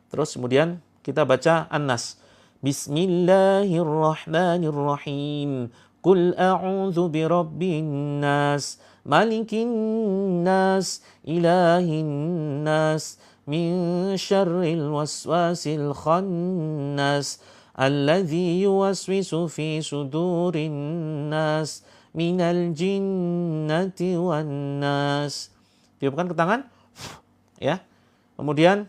Terus kemudian kita baca An-Nas. Bismillahirrahmanirrahim. Qul a'udzu birabbin nas, malikin nas, ilahin nas, min syarril waswasil khannas, alladzi yuwaswisu fi sudurin nas, minal jinnati wan nas. Tiupkan ke tangan. Ya. Kemudian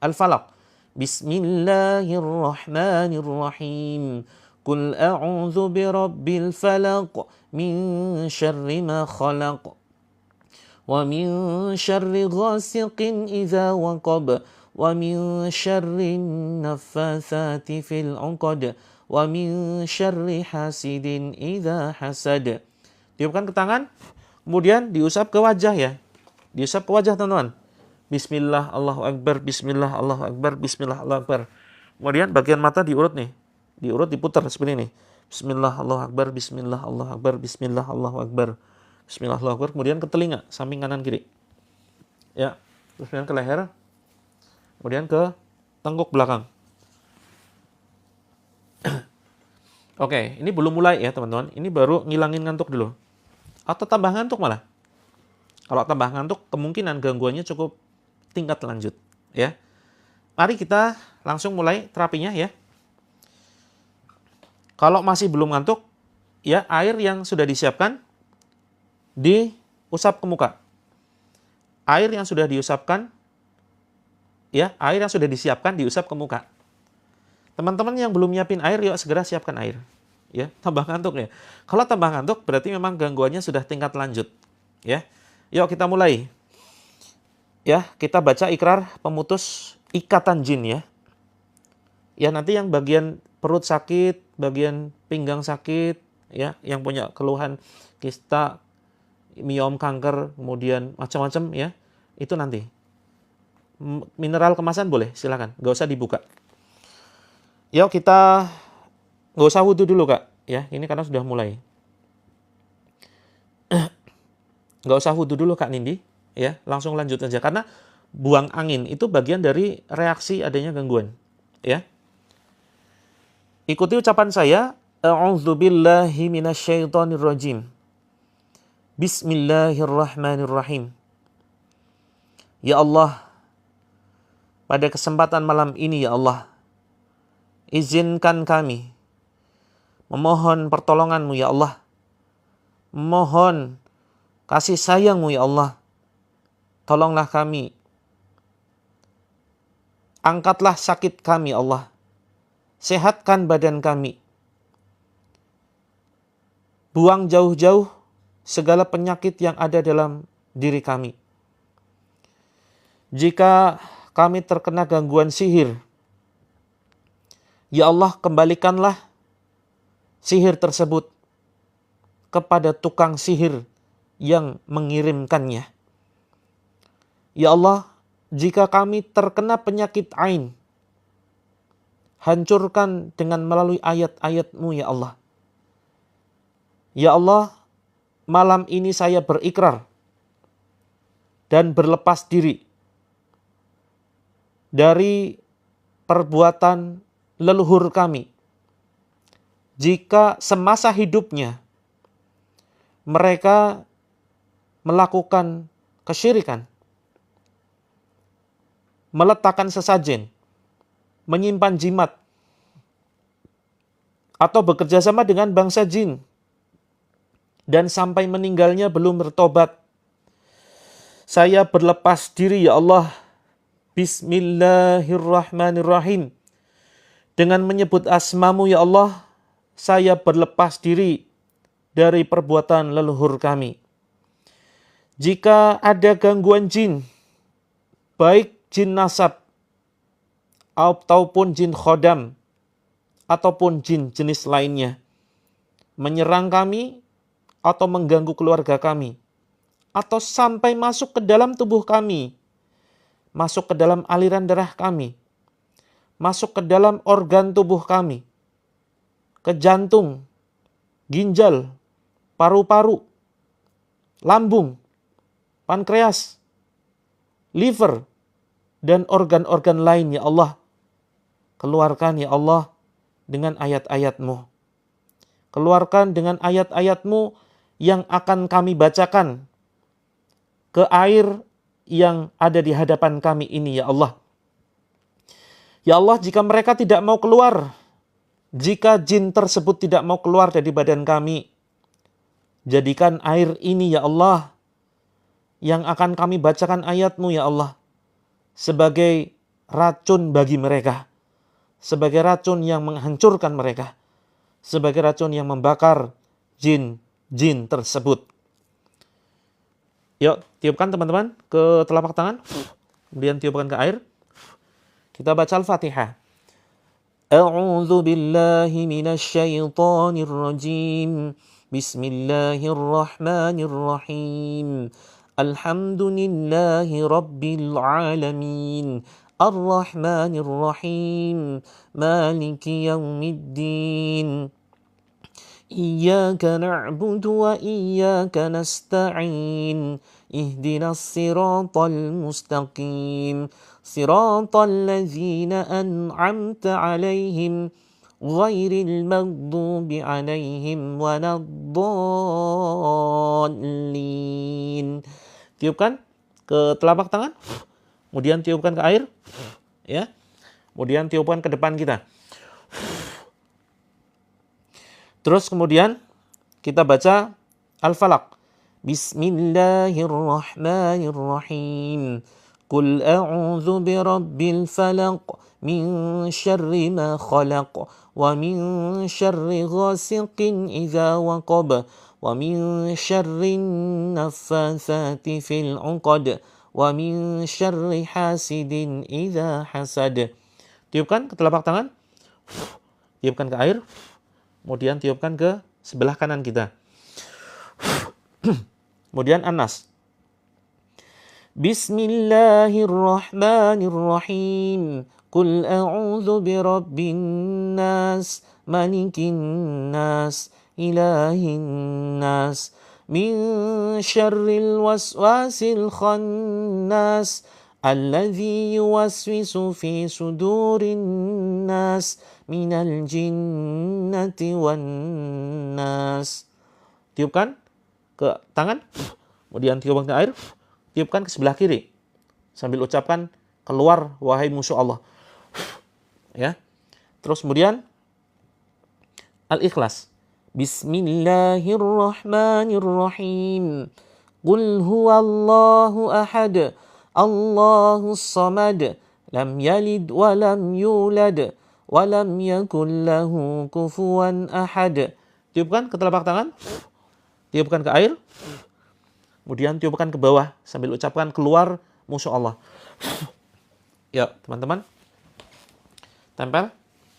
Al-Falaq. Bismillahirrahmanirrahim. Qul a'udzu birabbil falaq min syarri ma khalaq wa min syarri ghasiqin idza waqab wa min syarri naffatsati fil 'uqad wa min syarri hasidin idza hasad. Tiupkan ke tangan. kemudian diusap ke wajah ya. Diusap ke wajah teman-teman. Bismillah, Allahu Akbar, Bismillah, Allahu Akbar, Bismillah, Allahu Akbar. Kemudian bagian mata diurut nih. Diurut, diputar seperti ini. Bismillah, Allahu Akbar, Bismillah, Allahu Akbar, Bismillah, Allahu Akbar. Bismillah, Allahu Akbar. Kemudian ke telinga, samping kanan kiri. Ya, terus kemudian ke leher. Kemudian ke tengkuk belakang. Oke, ini belum mulai ya teman-teman. Ini baru ngilangin ngantuk dulu. Atau tambah ngantuk malah. Kalau tambah ngantuk, kemungkinan gangguannya cukup tingkat lanjut. Ya, mari kita langsung mulai terapinya ya. Kalau masih belum ngantuk, ya air yang sudah disiapkan diusap ke muka. Air yang sudah diusapkan, ya air yang sudah disiapkan diusap ke muka. Teman-teman yang belum nyiapin air, yuk segera siapkan air. Ya, tambah ngantuk ya. Kalau tambah ngantuk, berarti memang gangguannya sudah tingkat lanjut. Ya, yuk kita mulai. Ya, kita baca ikrar pemutus ikatan jin ya. Ya, nanti yang bagian perut sakit, bagian pinggang sakit, ya, yang punya keluhan kista, miom, kanker, kemudian macam-macam ya, itu nanti. Mineral kemasan boleh, silakan, nggak usah dibuka. Yuk kita nggak usah wudhu dulu kak, ya, ini karena sudah mulai. Nggak usah wudhu dulu kak Nindi, ya, langsung lanjut aja karena buang angin itu bagian dari reaksi adanya gangguan, ya. Ikuti ucapan saya, a'udzubillahi minasyaitonirrajim. Bismillahirrahmanirrahim. Ya Allah, pada kesempatan malam ini ya Allah, izinkan kami memohon pertolongan-Mu ya Allah. Memohon kasih sayang-Mu ya Allah. Tolonglah kami. Angkatlah sakit kami Allah. Sehatkan badan kami. Buang jauh-jauh segala penyakit yang ada dalam diri kami. Jika kami terkena gangguan sihir, ya Allah, kembalikanlah sihir tersebut kepada tukang sihir yang mengirimkannya. Ya Allah, jika kami terkena penyakit ain, hancurkan dengan melalui ayat-ayat-Mu ya Allah. Ya Allah, malam ini saya berikrar dan berlepas diri dari perbuatan leluhur kami. Jika semasa hidupnya mereka melakukan kesyirikan, meletakkan sesajen, menyimpan jimat, atau bekerja sama dengan bangsa jin, dan sampai meninggalnya belum bertobat, saya berlepas diri ya Allah, Bismillahirrahmanirrahim, dengan menyebut asma-Mu ya Allah, saya berlepas diri dari perbuatan leluhur kami. Jika ada gangguan jin, baik jin nasab, ataupun jin khodam, ataupun jin jenis lainnya, menyerang kami, atau mengganggu keluarga kami, atau sampai masuk ke dalam tubuh kami, masuk ke dalam aliran darah kami, masuk ke dalam organ tubuh kami, ke jantung, ginjal, paru-paru, lambung, pankreas, liver, dan organ-organ lain ya Allah. Keluarkan ya Allah dengan ayat-ayat-Mu. Keluarkan dengan ayat-ayat-Mu yang akan kami bacakan ke air yang ada di hadapan kami ini ya Allah. Ya Allah, jika mereka tidak mau keluar, jika jin tersebut tidak mau keluar dari badan kami, jadikan air ini ya Allah, yang akan kami bacakan ayat-Mu ya Allah, sebagai racun bagi mereka, sebagai racun yang menghancurkan mereka, sebagai racun yang membakar jin tersebut. Yuk, tiupkan teman-teman ke telapak tangan, kemudian tiupkan ke air. Kita baca Al-Fatihah. A'udzu billahi minasyaitonir rajim. Bismillahirrahmanirrahim. Alhamdulillahi rabbil alamin. Ar-Rahmanir-Rahim. Maliki yaumiddin. Iyyaka na'budu wa iyyaka nasta'in. Ihdinas siratal mustaqim. Siratal ladzina an'amta 'alaihim ghairil maghdubi 'alaihim waladdallin. Tiupkan ke telapak tangan, kemudian tiupkan ke air, ya. Kemudian tiupkan ke depan kita. Terus kemudian kita baca Al-Falaq. Bismillahirrahmanirrahim. Qul a'udzu birabbil falaq min syarri ma khalaq wa min syarri ghasiqin idza waqab wa min syarri naffatsati fil 'uqad wa min syarri hasidin idza hasad. Tiupkan ke telapak tangan, tiupkan ke air, kemudian tiupkan ke sebelah kanan kita. Kemudian An-Nas. Bismillahirrahmanirrahim. Qul a'udzu birabbin nas, malikin nas, ilahin nas, min syarril waswasil khannas, alladzi yuwaswisu fi sudurin nas, minal jinnati wan nas. Tiupkan ke tangan, kemudian tiupkan ke air, tiupkan ke sebelah kiri sambil ucapkan keluar wahai musuh Allah. Ya. Terus kemudian Al-Ikhlas. Bismillahirrahmanirrahim. Qul huwallahu ahad, Allahus samad, lam yalid wa lam yulad wa lam yakul lahu kufuwan ahad. Tiupkan ke telapak tangan, tiupkan ke air, kemudian tiupkan ke bawah sambil ucapkan keluar musuh Allah. Ya, teman-teman. Tempel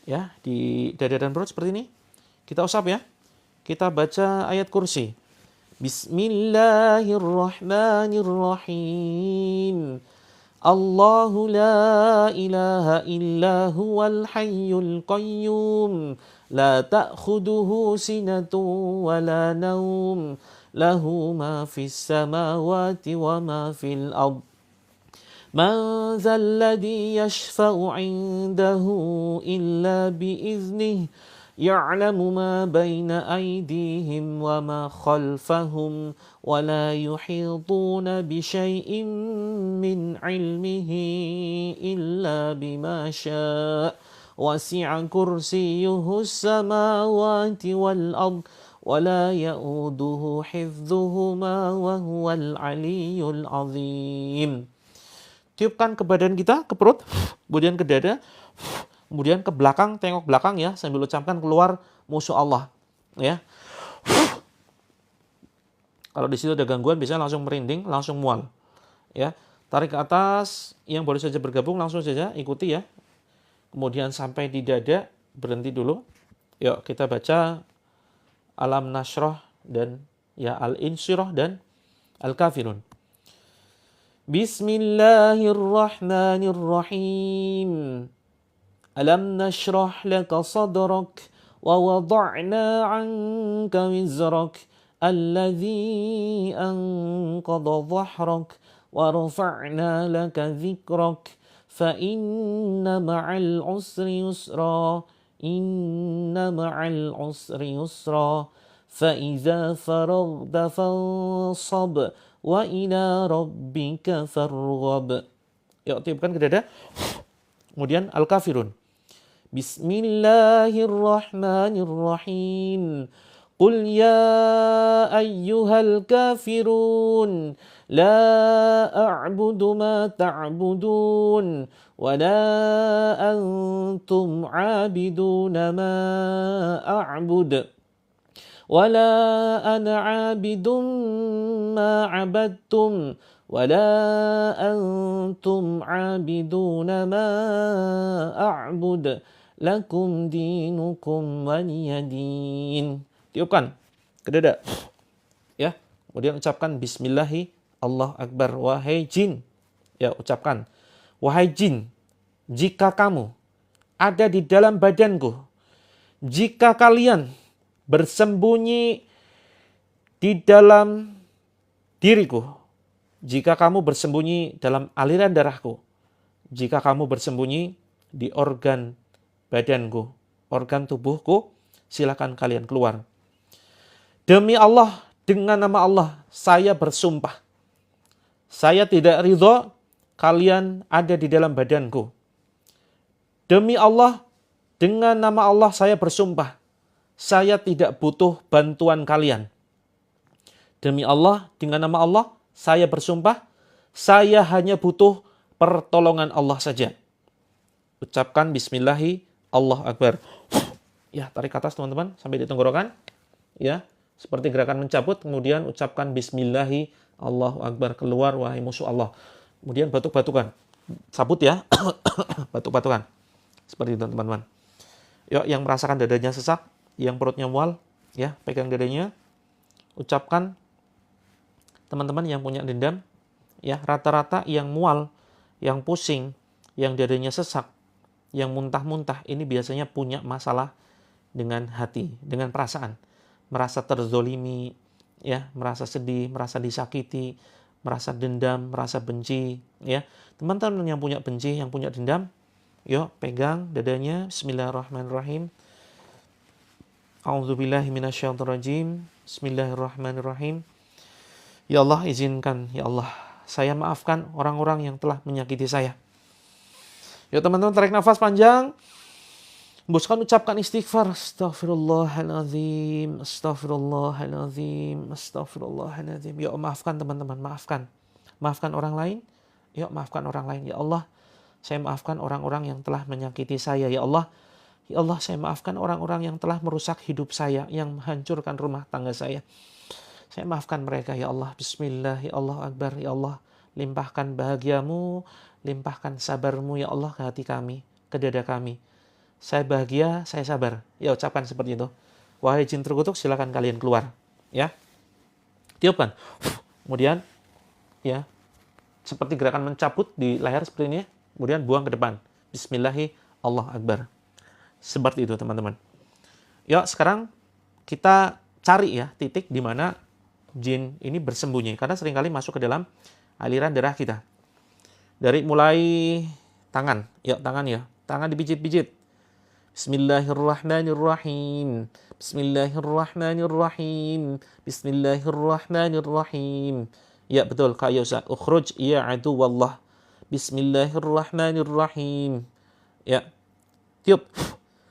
ya di dada dan perut seperti ini. Kita usap ya. Kita baca ayat kursi. Bismillahirrahmanirrahim. Allahu la ilaha illa huwal hayyul qayyum. La ta'khuduhu sinatun wa la naum. Lahu ma fis samawati wa ma fil ard. Man dzal ladzi yashfa'u 'indahu illa bi'iznihi. يعلم ما بين أيديهم وما خلفهم ولا يحيطون بشيء من علمه إلا بما شاء وسع كرسيه السماوات والأرض ولا يؤوده حفظهما وهو العلي العظيم. Tiupkan ke badan kita, ke perut, kemudian ke dada, kemudian ke belakang, tengok belakang ya, sambil ucapkan keluar musuh Allah. Ya. Kalau di situ ada gangguan, bisa langsung merinding, langsung mual. Ya. Tarik ke atas, yang baru saja bergabung langsung saja ikuti ya. Kemudian sampai di dada, berhenti dulu. Yuk kita baca Alam Nashrah dan ya Al-Insyirah dan Al-Kafirun. Bismillahirrahmanirrahim. Alam nashrah laka sadrak wa wada'na 'anka wizrak alladhi anqadha dhahrak wa rafa'na laka dhikrak fa inna ma'al usri yusra inna ma'al usri yusra fa idza faraghta fansab wa ila rabbika farghab. Yuk tiupkan ke dada. Kemudian Al-Kafirun. Bismillahirrahmanirrahim. Qul ya ayyuhal kafirun la a'budu ma ta'budun wa la antum 'abiduna ma a'bud wa la ana 'abidun ma 'abadtum wa la antum 'abiduna ma a'bud lakum dinukum waliyadin. Tiupkan ke dada. Ya. Kemudian ucapkan bismillahi, Allah Akbar. Wahai jin. Ya, ucapkan. Wahai jin, jika kamu ada di dalam badanku, jika kalian bersembunyi di dalam diriku, jika kamu bersembunyi dalam aliran darahku, jika kamu bersembunyi di organ badanku, organ tubuhku, silakan kalian keluar. Demi Allah, dengan nama Allah, saya bersumpah. Saya tidak ridho kalian ada di dalam badanku. Demi Allah, dengan nama Allah saya bersumpah. Saya tidak butuh bantuan kalian. Demi Allah, dengan nama Allah, saya bersumpah. Saya hanya butuh pertolongan Allah saja. Ucapkan bismillahi, Allah Akbar. Ya, tarik ke atas teman-teman, sampai di tenggorokan. Ya, seperti gerakan mencabut, kemudian ucapkan bismillahi, Allahu Akbar. Keluar, wahai musuh Allah. Kemudian batuk-batukan. Sabut ya. Batuk-batukan. Seperti itu teman-teman. Yuk, yang merasakan dadanya sesak, yang perutnya mual, ya, pegang dadanya. Ucapkan, teman-teman yang punya dendam, ya, rata-rata yang mual, yang pusing, yang dadanya sesak, yang muntah-muntah, ini biasanya punya masalah dengan hati, dengan perasaan. Merasa terzolimi, ya, merasa sedih, merasa disakiti, merasa dendam, merasa benci, ya. Teman-teman yang punya benci, yang punya dendam, yuk pegang dadanya. Bismillahirrahmanirrahim. A'udzubillahi minasyaitonirrajim. Bismillahirrahmanirrahim. Ya Allah, izinkan, ya Allah, saya maafkan orang-orang yang telah menyakiti saya. Yuk teman-teman, tarik nafas panjang. Hembuskan, ucapkan istighfar. Astaghfirullahaladzim, astaghfirullahaladzim, astaghfirullahaladzim. Ya Allah, maafkan teman-teman, maafkan. Maafkan orang lain. Ya, maafkan orang lain. Ya Allah, saya maafkan orang-orang yang telah menyakiti saya. Ya Allah, saya maafkan orang-orang yang telah merusak hidup saya, yang menghancurkan rumah tangga saya. Saya maafkan mereka, ya Allah. Bismillah, ya Allah Akbar. Ya Allah, limpahkan bahagiamu, limpahkan sabarmu, ya Allah, ke hati kami, ke dada kami. Saya bahagia, saya sabar. Ya, ucapkan seperti itu. Wahai jin terkutuk, silakan kalian keluar. Ya, tiupkan. Kemudian, ya, seperti gerakan mencabut di leher seperti ini. Kemudian buang ke depan. Bismillahi, Allah Akbar. Seperti itu teman-teman. Ya, sekarang kita cari ya titik di mana jin ini bersembunyi. Karena seringkali masuk ke dalam aliran darah kita. Dari mulai tangan. Ya, tangan ya. Tangan dipijit-pijit. Bismillahirrahmanirrahim. Bismillahirrahmanirrahim. Bismillahirrahmanirrahim. Ya, betul. Kak Yusuf. Ukhruj ya aduwallah. Bismillahirrahmanirrahim. Ya. Tiup.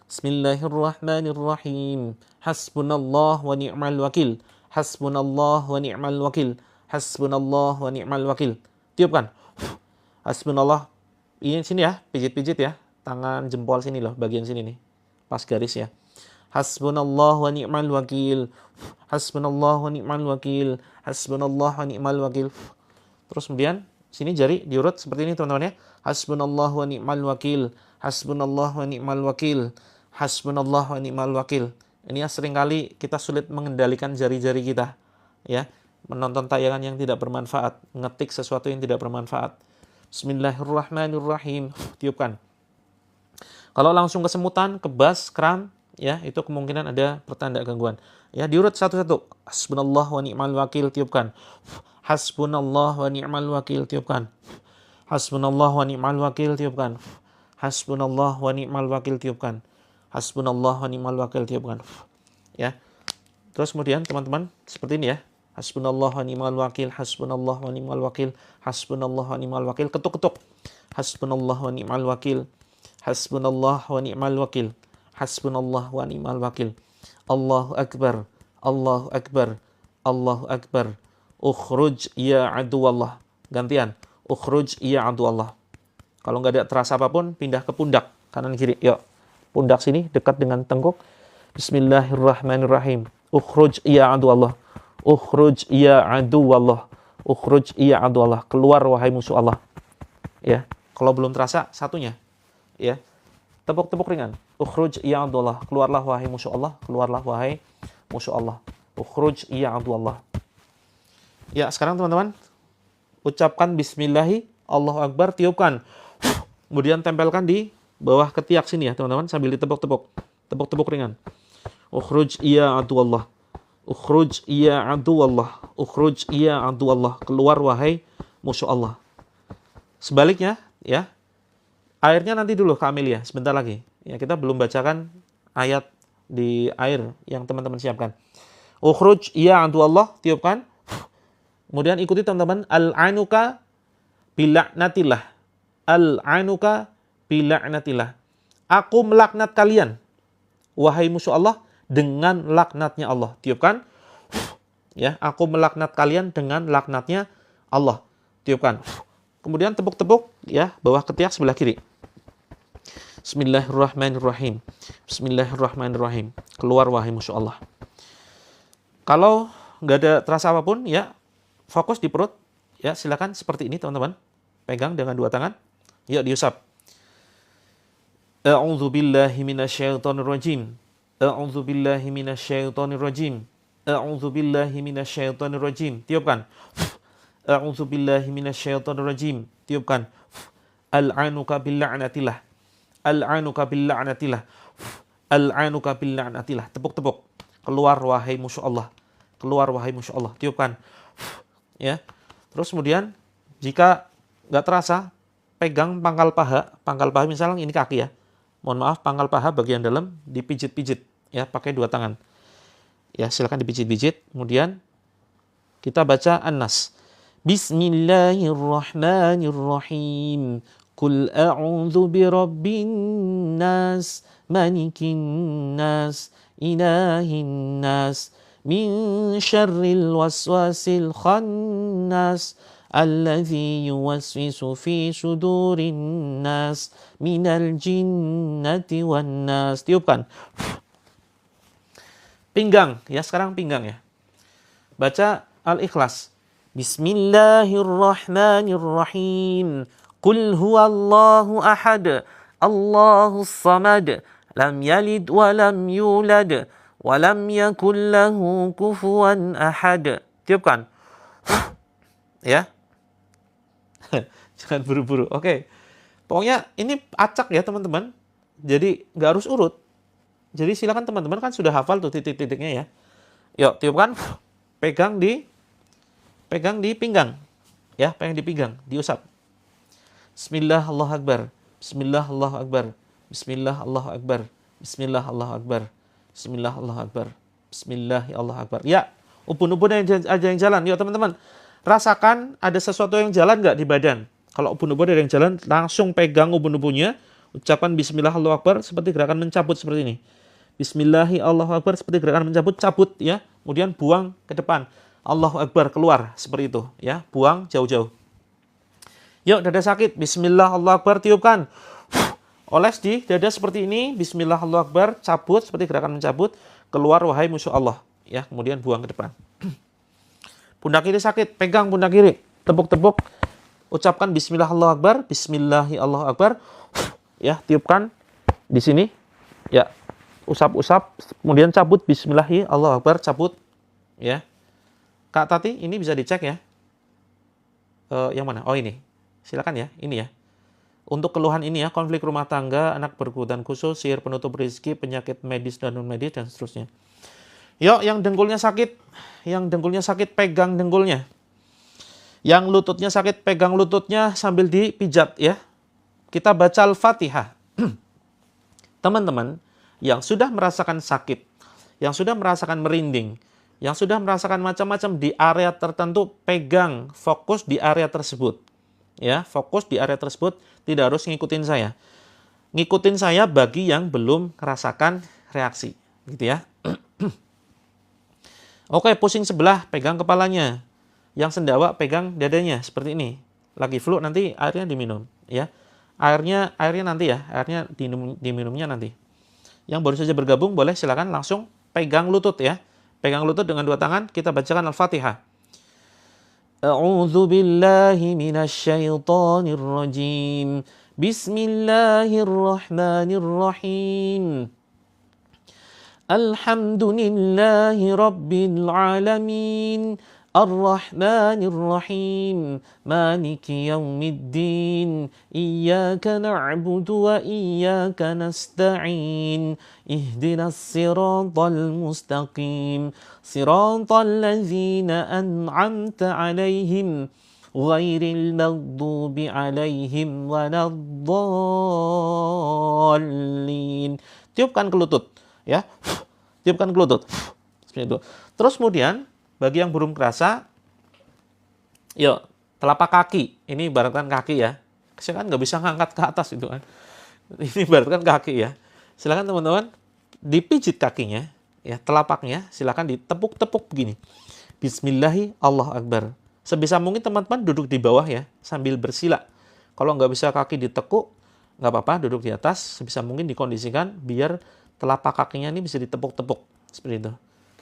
Bismillahirrahmanirrahim. Hasbunallah wa ni'mal wakil. Hasbunallah wa ni'mal wakil. Hasbunallah wa ni'mal wakil. Tiupkan. Hasbunallah. Ini sini ya, pijit-pijit ya. Tangan jempol sini loh, bagian sini nih. Pas garis ya. Hasbunallah wa ni'mal wakil. Hasbunallah wa ni'mal wakil. Hasbunallah wa ni'mal wakil. Terus kemudian sini jari diurut seperti ini teman-teman ya. Hasbunallah wa ni'mal wakil. Hasbunallah wa ni'mal wakil. Hasbunallah wa ni'mal wakil. Ini ya, seringkali kita sulit mengendalikan jari-jari kita. Ya, menonton tayangan yang tidak bermanfaat, ngetik sesuatu yang tidak bermanfaat. Bismillahirrahmanirrahim. Tiupkan. Kalau langsung kesemutan, kebas, kram, ya, itu kemungkinan ada pertanda gangguan. Ya, diurut satu-satu. Hasbunallah wa ni'mal wakil, tiupkan. Hasbunallah wa ni'mal wakil, tiupkan. Hasbunallah wa ni'mal wakil, tiupkan. Hasbunallah wa ni'mal wakil, tiupkan. Hasbunallah wa ni'mal wakil, tiupkan. Ya. Terus kemudian teman-teman seperti ini ya. Hasbunallah wa ni'mal wakil, hasbunallah wa ni'mal wakil, hasbunallah wa ni'mal wakil. Ketuk-ketuk. Hasbunallah wa ni'mal wakil. Hasbunallah wa ni'mal wakil. Hasbunallah wa ni'mal wakil. Allahu Akbar. Allahu Akbar. Allahu Akbar. Ukhruj ya aduwallah. Gantian. Ukhruj ya aduwallah. Kalau nggak ada terasa apapun, pindah ke pundak. Kanan kiri. Yuk. Pundak sini dekat dengan tengkuk. Bismillahirrahmanirrahim. Ukhruj ya aduwallah. Ukhruj ya aduwallah. Ukhruj ya aduwallah. Keluar wahai musuh Allah. Ya. Kalau belum terasa, satunya. Ya, tepuk-tepuk ringan. Ukhruj ya Abdullah, keluarlah wahai musuh Allah, keluarlah wahai musuh Allah. Ukhruj ya aduwallah. Ya, sekarang teman-teman ucapkan bismillahi, Allahu Akbar, tiupkan. Kemudian tempelkan di bawah ketiak sini ya, teman-teman, sambil ditepuk-tepuk. Tepuk-tepuk ringan. Ukhruj ya aduwallah. Ukhruj ya aduwallah. Ukhruj ya aduwallah. Keluar wahai musuh Allah. Sebaliknya, ya. Airnya nanti dulu Kak Amelia, sebentar lagi. Ya, kita belum bacakan ayat di air yang teman-teman siapkan. Ukhruj ya aduwallah, tiupkan. Kemudian ikuti teman-teman, al-anuka bila'natillah. Al-anuka bila'natillah. Aku melaknat kalian, wahai musuh Allah, dengan laknatnya Allah. Tiupkan. Ya, aku melaknat kalian dengan laknatnya Allah. Tiupkan. Kemudian tepuk-tepuk ya bawah ketiak sebelah kiri. Bismillahirrahmanirrahim. Bismillahirrahmanirrahim. Keluar wahai musuh Allah. Kalau nggak ada terasa apapun ya, fokus di perut, ya silakan seperti ini teman-teman. Pegang dengan dua tangan, yuk diusap. A'udzu billahi minasyaitonir rajim. A'udzu billahi minasyaitonir rajim. A'udzu billahi minasyaitonir rajim. Tiupkan. A'udzu billahi minasyaitonir rajim. Tiupkan. Al-'anuka billa'natillah. Al-'anuka billa'natillah. Al-'anuka billa'natillah. Tepuk-tepuk. Keluar wahai musuh Allah. Keluar wahai musuh Allah. Tiupkan. Ya. Terus kemudian jika nggak terasa, pegang pangkal paha. Pangkal paha misalnya ini kaki ya. Mohon maaf, pangkal paha bagian dalam dipijit-pijit ya pakai dua tangan. Ya, silakan dipijit-pijit. Kemudian kita baca An-Nas. Bismillahirrahmanirrahim. Qul a'udzu birabbin nas, malikin nas, ilahin nas, min syarril waswasil khannas, alladzi yuwaswisu fi sudurin nas, minal jinnati wan nas. Tiupkan. Pinggang, ya sekarang pinggang ya. Baca Al-Ikhlas. Bismillahirrahmanirrahim. Qul huwallahu ahad, Allahus samad, lam yalid wa lam yulad, wa lam yakul lahu kufuwan ahad. Tiupkan. Ya. Jangan buru-buru. Oke. Pokoknya ini acak ya teman-teman. Jadi nggak harus urut. Jadi silakan teman-teman kan sudah hafal tuh titik-titiknya ya. Yuk, tiupkan. Pegang di pinggang. Ya, pegang di pinggang, diusap. Bismillah Allahu Akbar. Bismillah Allahu Akbar. Bismillah Allahu Akbar. Bismillah Allahu Akbar. Bismillah Allahu Akbar. Bismillah Allahu Akbar. Ya, ubun-ubun aja yang jalan. Yuk teman-teman. Rasakan ada sesuatu yang jalan nggak di badan. Kalau ubun-ubun ada yang jalan, langsung pegang ubun-ubunnya. Ucapkan Bismillah Allahu Akbar seperti gerakan mencabut seperti ini. Bismillahi Allahu Akbar seperti gerakan mencabut, cabut ya. Kemudian buang ke depan. Allahu Akbar keluar seperti itu ya. Buang jauh-jauh. Yuk, dada sakit. Bismillah Allahu Akbar, tiupkan. Oles di dada seperti ini. Bismillah Allahu Akbar, cabut seperti gerakan mencabut. Keluar wahai musuh Allah. Ya, kemudian buang ke depan. Pundak kiri sakit, pegang pundak kiri. Tepuk-tepuk. Ucapkan Bismillah Allahu Akbar. Bismillahi Allahu Akbar. Ya, tiupkan di sini. Ya, usap-usap. Kemudian cabut. Bismillahi Allahu Akbar, cabut. Ya. Kak Tati, ini bisa dicek ya. Yang mana? Oh ini. Silakan ya, ini ya. Untuk keluhan ini ya, konflik rumah tangga, anak berkebutuhan khusus, sihir penutup rezeki, penyakit medis dan non-medis, dan seterusnya. Yuk, yang dengkulnya sakit, pegang dengkulnya. Yang lututnya sakit, pegang lututnya sambil dipijat ya. Kita baca Al-Fatihah. Teman-teman yang sudah merasakan sakit, yang sudah merasakan merinding, yang sudah merasakan macam-macam di area tertentu, pegang, fokus di area tersebut. Ya, fokus di area tersebut, tidak harus ngikutin saya. Ngikutin saya bagi yang belum merasakan reaksi, gitu ya. Oke, pusing sebelah, pegang kepalanya. Yang sendawa pegang dadanya seperti ini. Lagi flu nanti airnya diminum, ya. Airnya nanti ya, airnya diminumnya nanti. Yang baru saja bergabung boleh silakan langsung pegang lutut ya. Pegang lutut dengan dua tangan, kita bacakan Al-Fatihah. A'udzu billahi minasyaitonir rajim. Bismillahirrahmanirrahim. Alhamdulillahi Rabbil Alamin. Ar-Rahmanir Rahim. Maliki Yaumiddin. Iyyaka na'budu wa iyyaka nasta'in. Ihdinas siratal mustaqim. Siratal ladzina an'amta 'alaihim ghairil maghdubi 'alaihim waladdallin. Tiupkan ke lutut, ya. Tiupkan ke lutut. Seperti itu. Terus kemudian bagi yang belum kerasa, yuk telapak kaki. Ini ibaratkan kaki ya. Saya kan nggak bisa ngangkat ke atas itu kan. Ini ibaratkan kaki ya. Silakan teman-teman dipijit kakinya, ya telapaknya. Silakan ditepuk-tepuk begini. Bismillahi Allahu Akbar. Sebisa mungkin teman-teman duduk di bawah ya, sambil bersila. Kalau nggak bisa kaki ditekuk, nggak apa-apa, duduk di atas. Sebisa mungkin dikondisikan biar telapak kakinya ini bisa ditepuk-tepuk. Seperti itu.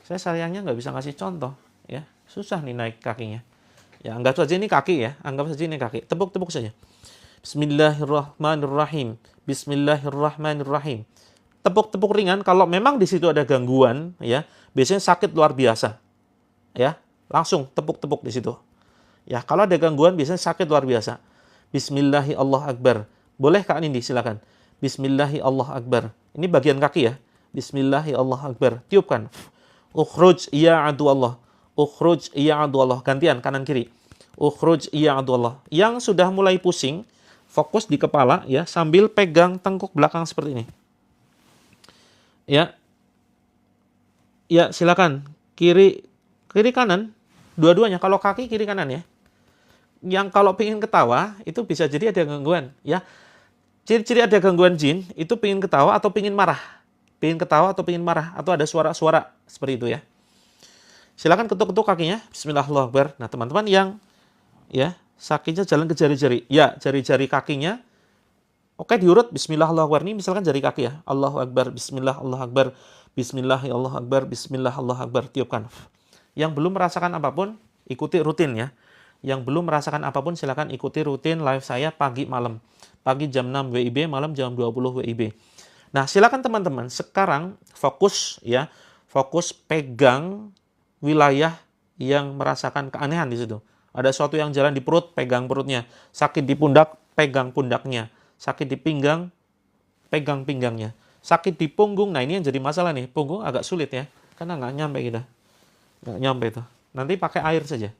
Saya sayangnya nggak bisa ngasih contoh. Ya, susah nih naik kakinya. Ya, anggap saja ini kaki ya. Anggap saja ini kaki. Tepuk-tepuk saja. Bismillahirrahmanirrahim. Bismillahirrahmanirrahim. Tepuk-tepuk ringan. Kalau memang di situ ada gangguan, ya, biasanya sakit luar biasa. Ya, langsung tepuk-tepuk di situ. Ya, kalau ada gangguan biasanya sakit luar biasa. Bismillahi Allah Akbar. Boleh Kak Nindi silakan. Bismillahi Allah Akbar. Ini bagian kaki ya. Bismillahi Allah Akbar. Tiupkan. Ukhruj ya adu Allah. Ukhruj ya adu Allah. Gantian kanan kiri. Ukhruj ya adu Allah. Yang sudah mulai pusing, fokus di kepala ya, sambil pegang tengkuk belakang seperti ini. Ya. Ya, silakan. Kiri kanan, dua-duanya. Kalau kaki kiri kanan ya. Yang kalau pengen ketawa itu bisa jadi ada gangguan ya. Ciri-ciri ada gangguan jin itu pengen ketawa atau pengen marah. Pengen ketawa atau pengen marah atau ada suara-suara seperti itu ya. Silakan ketuk-ketuk kakinya. Bismillahirrahmanirrahim. Nah, teman-teman yang ya sakitnya jalan ke jari-jari. Ya, jari-jari kakinya. Oke, diurut Bismillahirrahmanirrahim. Ini misalkan jari kaki ya. Allahu Akbar, Bismillah, Allahu Akbar, Bismillah, Allahu Akbar, Bismillah, Allahu Akbar. Tiupkan. Yang belum merasakan apapun, ikuti rutin ya. Yang belum merasakan apapun, silakan ikuti rutin live saya pagi malam. Pagi jam 6 WIB, malam jam 20 WIB. Nah, silakan teman-teman sekarang fokus ya. Fokus pegang wilayah yang merasakan keanehan di situ. Ada sesuatu yang jalan di perut, pegang perutnya. Sakit di pundak, pegang pundaknya. Sakit di pinggang, pegang pinggangnya. Sakit di punggung, nah ini yang jadi masalah nih. Punggung agak sulit ya, karena nggak nyampe kita. Nggak nyampe itu. Nanti pakai air saja.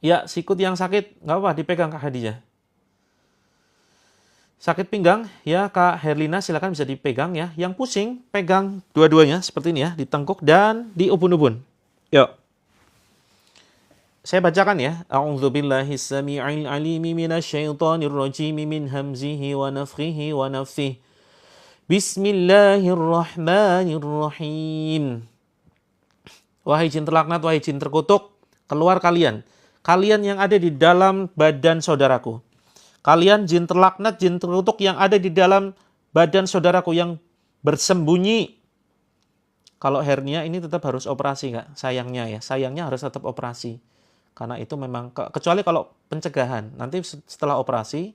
Ya, sikut yang sakit, nggak apa-apa, dipegang Kak Hadijah. Sakit pinggang, ya Kak Herlina silakan bisa dipegang ya. Yang pusing, pegang dua-duanya seperti ini ya, di tengkuk dan di ubun-ubun. Yuk. Saya bacakan ya. A'udzubillahis samii'il 'aliimi minasyaitonir rajim min hamzihi wa nafthihi wa nafthihi. Bismillahirrahmanirrahim. Wahai jin terlaknat, wahai jin terkutuk, keluar kalian. Kalian yang ada di dalam badan saudaraku. Kalian jin terlaknat, jin terkutuk yang ada di dalam badan saudaraku yang bersembunyi. Kalau hernia ini tetap harus operasi Kak, sayangnya ya. Sayangnya harus tetap operasi. Karena itu memang, kecuali kalau pencegahan. Nanti setelah operasi,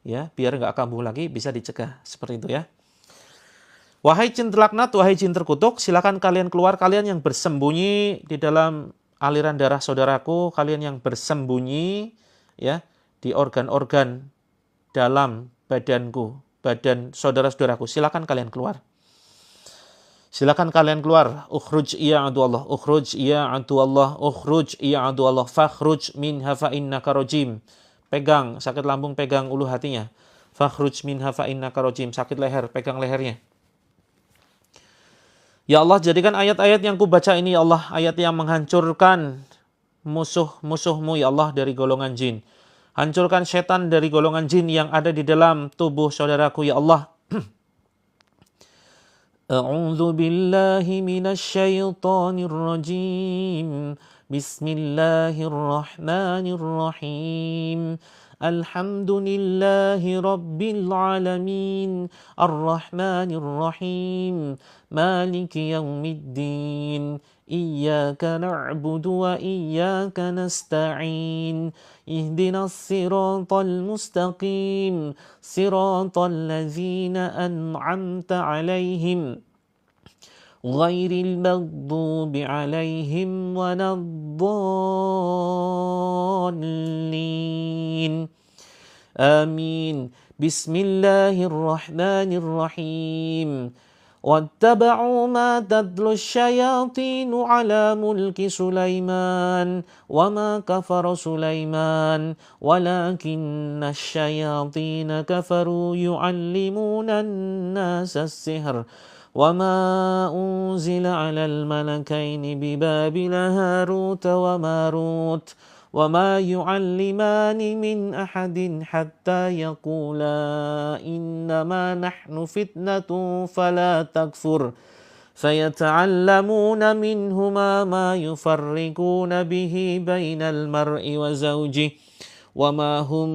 ya biar nggak kambuh lagi, bisa dicegah. Seperti itu ya. Wahai jin terlaknat, wahai jin terkutuk, silakan kalian keluar, kalian yang bersembunyi di dalam aliran darah saudaraku, kalian yang bersembunyi ya di organ-organ dalam badanku, badan saudara-saudaraku, silakan kalian keluar. Silakan kalian keluar. Ukhruj ya adu Allah, ukhruj ya adu Allah, ukhruj ya adu Allah, fakhruj minha fa innaka rajim. Pegang sakit lambung, pegang ulu hatinya. Fakhruj minha fa innaka rajim. Sakit leher, pegang lehernya. Ya Allah, jadikan ayat-ayat yang kubaca ini, ya Allah, ayat yang menghancurkan musuh-musuhmu, ya Allah, dari golongan jin. Hancurkan setan dari golongan jin yang ada di dalam tubuh saudaraku, ya Allah. A'udzu billahi minasyaitonir rajim. Bismillahirrahmanirrahim. Alhamdulillahi Rabbil Alamin, Ar-Rahmanir Rahim, Maliki Yaumiddin, Iyyaka na'budu wa iyyaka nasta'in, Ihdinas siratal mustaqim, Siratal ladzina an'amta 'alaihim, ghairil maghdubi 'alaihim waladdallin. Amin. Bismillahirrahmanirrahim. واتبعوا ما تتلو الشياطين على ملك سليمان وما كفر سليمان ولكن الشياطين كفروا يعلمون الناس السحر وما أنزل على الملكين ببابل هاروت وماروت وما يعلمان من أحد حتى يقولا إنما نحن فتنة فلا تكفر فيتعلمون منهما ما يفرقون به بين المرء وزوجه وما هم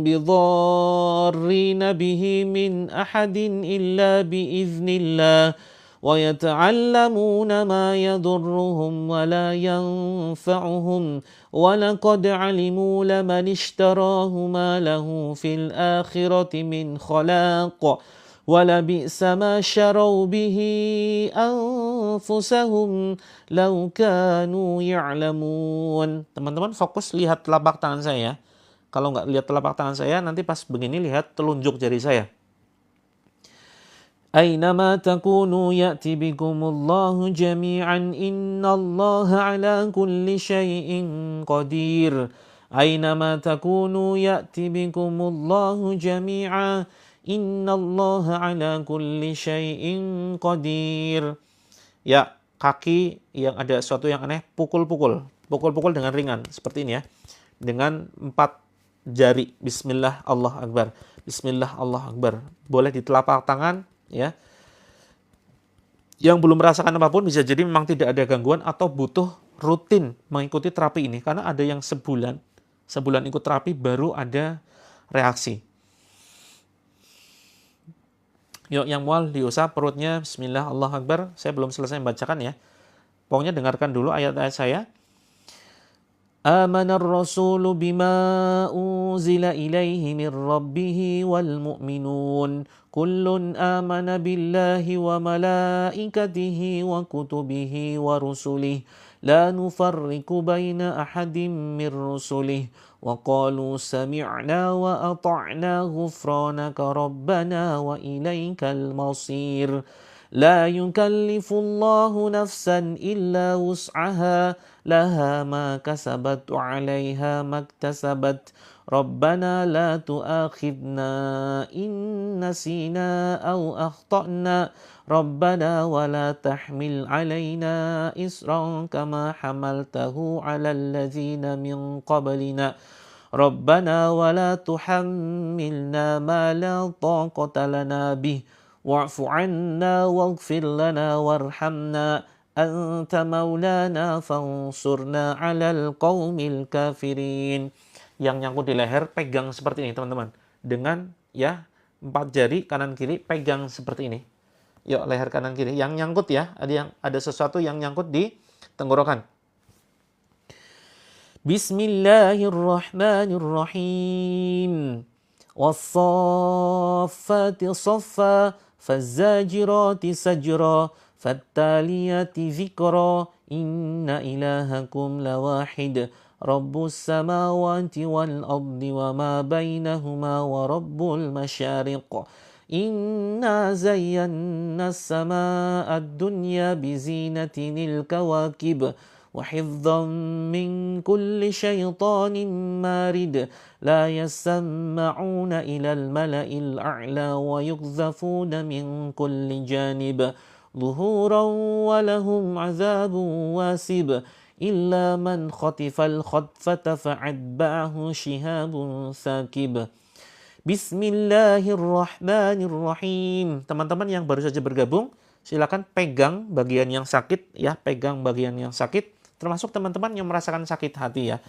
بضارين به من أحد إلا بإذن الله ويتعلمون ما يضرهم ولا ينفعهم ولقد علموا لمن اشتراه ما له في الآخرة من خلاق ولبئس ما شروا به أنفسهم لو كانوا يعلمون. Teman-teman fokus lihat telapak tangan saya. Kalau nggak lihat telapak tangan saya, nanti pas begini lihat telunjuk jari saya. أينما تكونوا يأتي بكم الله جميعا إن الله على كل شيء قدير أينما تكونوا يأتي بكم الله جميعا إن الله على كل شيء قدير. Ya, kaki yang ada sesuatu yang aneh, pukul-pukul dengan ringan seperti ini ya, dengan 4 jari. Bismillah, Allah Akbar. Bismillah, Allah Akbar. Boleh di telapak tangan ya. Yang belum merasakan apapun bisa jadi memang tidak ada gangguan atau butuh rutin mengikuti terapi ini, karena ada yang sebulan ikut terapi baru ada reaksi. Yuk yang mual diusap perutnya. Bismillah, Allah Akbar. Saya belum selesai membacakan ya, pokoknya dengarkan dulu ayat-ayat saya. آمن الرسول بما أنزل إليه من ربه والمؤمنون كل آمن بالله وملائكته وكتبه ورسله لا نفرق بين أحد من رسله وقالوا سمعنا وأطعنا غفرانك ربنا وإليك المصير لا يكلف الله نفسا إلا وسعها لها ما كسبت وعليها ما اكتسبت ربنا لا تؤاخذنا إن نسينا أو أخطأنا ربنا ولا تحمل علينا إصرا كما حملته على الذين من قبلنا ربنا ولا تحملنا ما لا طاقة لنا به واعف عنا واغفر لنا وارحمنا أنت مولانا فانصرنا على القوم الكافرين. Yang nyangkut di leher pegang seperti ini teman-teman, dengan ya 4 jari kanan kiri pegang seperti ini. Yuk leher kanan kiri yang nyangkut ya, ada sesuatu yang nyangkut di tenggorokan. Bismillahirrahmanirrahim. Was-saffati saffa فالزاجرات سجرا فالتاليات ذكرا إن إلهكم لواحد رب السماوات والأرض وما بينهما ورب المشارق إنا زينا السماء الدنيا بزينة الكواكب وحفظا من كل شيطان مارد لا يسمعون إلى الملأ الأعلى ويقذفون من كل جانب ظهورا ولهم عذاب واسب إلا من خطف الخطفة فأتبعه شهاب ثاقب. Bismillahirrahmanirrahim. Teman-teman yang baru saja bergabung, silakan pegang bagian yang sakit ya, pegang bagian yang sakit. Termasuk teman-teman yang merasakan sakit hati ya,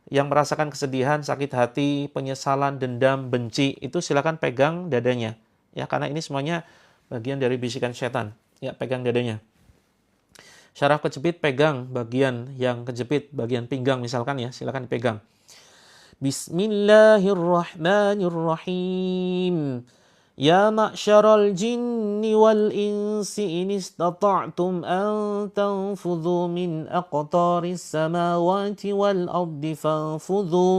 yang merasakan kesedihan, sakit hati, penyesalan, dendam, benci, itu silakan pegang dadanya ya, karena ini semuanya bagian dari bisikan setan ya. Pegang dadanya. Syaraf kejepit, pegang bagian yang kejepit, bagian pinggang misalkan ya, silakan dipegang. Bismillahirrahmanirrahim. يا معشر الجن والإنس إن استطعتم أن تنفذوا من أقطار السماوات والأرض فانفذوا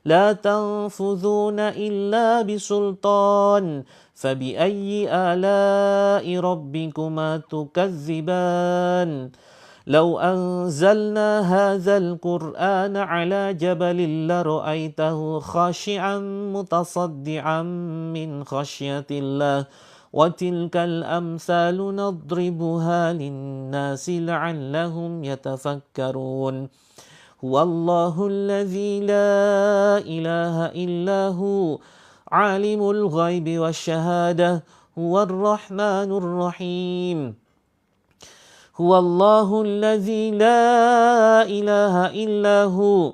لا تنفذون إلا بسلطان فبأي آلاء ربكما تكذبان لو أنزلنا هذا القرآن على جبل لرأيته خاشعا متصدعا من خشية الله وتلك الأمثال نضربها للناس لعلهم يتفكرون هو الله الذي لا إله إلا هو عالم الغيب والشهادة هو الرحمن الرحيم هو الله الذي لا إله إلا هو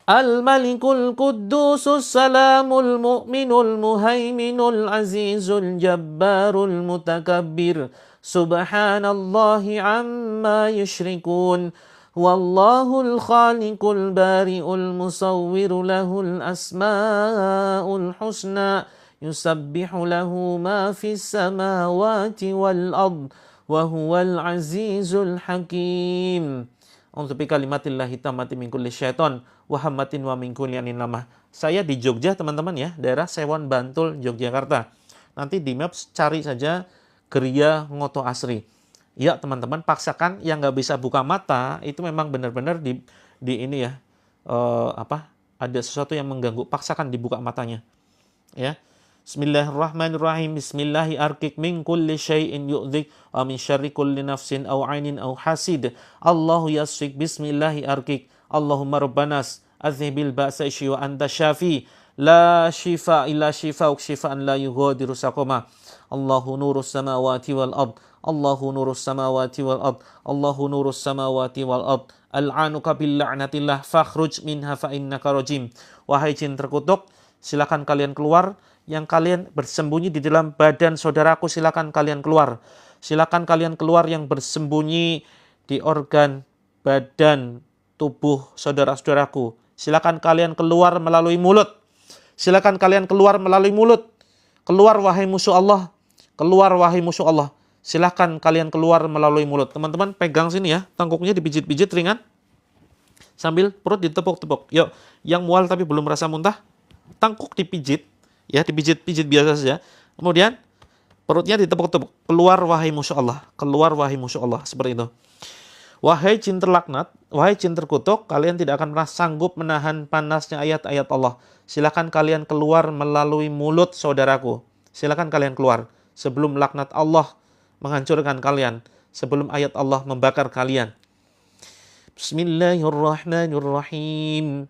الملك القدوس السلام المؤمن المهيمن العزيز الجبار المتكبر سبحان الله عما يشركون هو الله الخالق البارئ المصور له الأسماء الحسنى يسبح له ما في السماوات والأرض وهو العزيز الحكيم Untuk kalimatillahi tammati min kulli syaiton wa hammatin wa min kulli anin lamah. Saya di Jogja teman-teman ya, daerah Sewon Bantul, Yogyakarta. Nanti di Maps cari saja Geria Ngoto Asri. Ya teman-teman, paksakan yang nggak bisa buka mata itu memang benar-benar di ini ya ada sesuatu yang mengganggu, paksakan dibuka matanya. Ya. Bismillahirrahmanirrahim. Bismillahi arkik min kulli syai'in yu'dhik wa min syarri kulli nafsin aw 'ainin aw hasid. Allahu yasfik bismillahi arkik. Allahumma rabbanas azhibil ba'sa wa anta syafi. La shifa illa shifauk shifaan la yughadiru saqama. Allahu nurus samawati wal ard. Allahu nurus samawati wal ard. Allahu nurus samawati wal ard. Al'anuka bil la'natillah fakhruj minha fa innaka rajim. Wahai jin terkutuk, silakan kalian keluar. Yang kalian bersembunyi di dalam badan saudaraku, silakan kalian keluar. Silakan kalian keluar yang bersembunyi di organ badan tubuh saudara-saudaraku. Silakan kalian keluar melalui mulut. Silakan kalian keluar melalui mulut. Keluar wahai musuh Allah. Keluar wahai musuh Allah. Silakan kalian keluar melalui mulut. Teman-teman pegang sini ya, tengkuknya dipijit-pijit ringan. Sambil perut ditepuk-tepuk. Yuk, yang mual tapi belum merasa muntah, tengkuk dipijit. Ya, dipijit-pijit biasa saja. Kemudian perutnya ditepuk-tepuk. Keluar wahai musuh Allah. Keluar wahai musuh Allah. Seperti itu. Wahai jin terlaknat, wahai jin terkutuk, kalian tidak akan pernah sanggup menahan panasnya ayat-ayat Allah. Silakan kalian keluar melalui mulut saudaraku. Silakan kalian keluar sebelum laknat Allah menghancurkan kalian, sebelum ayat Allah membakar kalian. Bismillahirrahmanirrahim.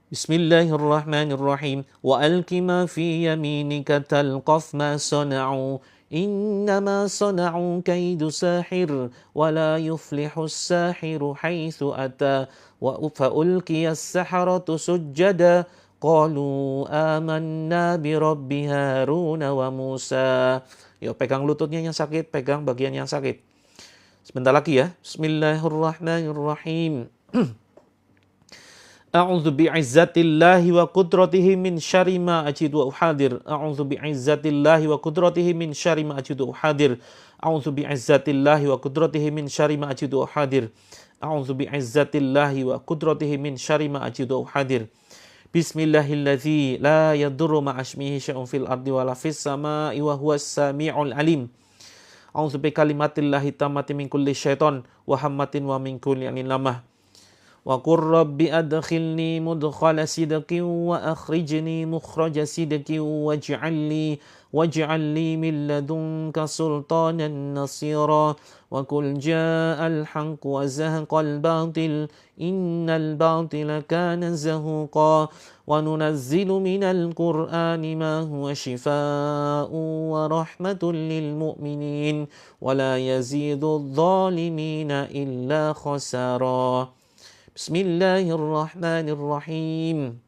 Bismillahirrahmanirrahim. Wa alqi ma fi yaminika talqaf ma sana'u. Innama sana'u kaidu sahir. Wa la yuflihu as-sahiru haitsu ata. Wa fa'ulqiya as-saharatu sujjada. Qalu amanna bi rabbi Harun wa Musa. Yuk pegang lututnya yang sakit, pegang bagian yang sakit. Sebentar lagi ya. Bismillahirrahmanirrahim. A'udzu bi'izzatillahi wa qudratihi min syarri ma ajidu wa uhadir. A'udzu bi'izzatillahi wa qudratihi min syarri ma ajidu wa uhadir. A'udzu bi'izzatillahi wa qudratihi min syarri ma ajidu wa uhadir. A'udzu bi'izzatillahi wa qudratihi min syarri ma ajidu wa uhadir. Bismillahilladzi la yadurru ma'asmihi syai'un fil ardi wala fis sama'i wa huwas sami'ul alim. A'udzu bikalimatillahi tammati min kulli syaiton wa hammatin wa min kulli anin lamah. Wa qur rabbi adkhilni mudkhala sidqin wa akhrijni mukhraja sidqin waj'al li min ladunka sultanan nasira wa qul ja'al haqqu wa zahaqal batil innal batila kana zahuqa wa nunazzilu minal qur'ani ma huwa shifaa'un wa rahmatun lil mu'minin wa la yazidu adh-dhalimina illa khasara. Bismillahirrahmanirrahim.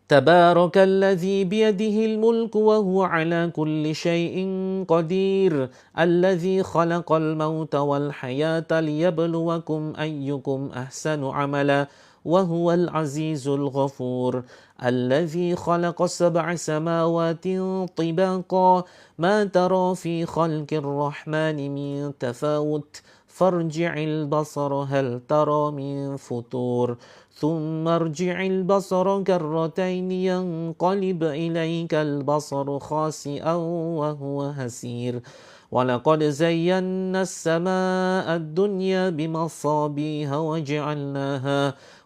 Tabarakalladzi biyadihil mulku wa huwa ala kulli syai'in qadir. Alladzi khalaqal mauta wal hayata liyabluwakum ayyukum ahsanu amala. Wa huwal azizul ghafur. Alladzi khalaqa sab'a samawatin tibaqa. Ma tara fi khalqir rahmani min tafawut. Farji'il basara hal tara min futur. ثم ارجع البصر كرتين ينقلب إليك البصر خاسئا وهو هسير ولقد زينا السماء الدنيا بمصابيح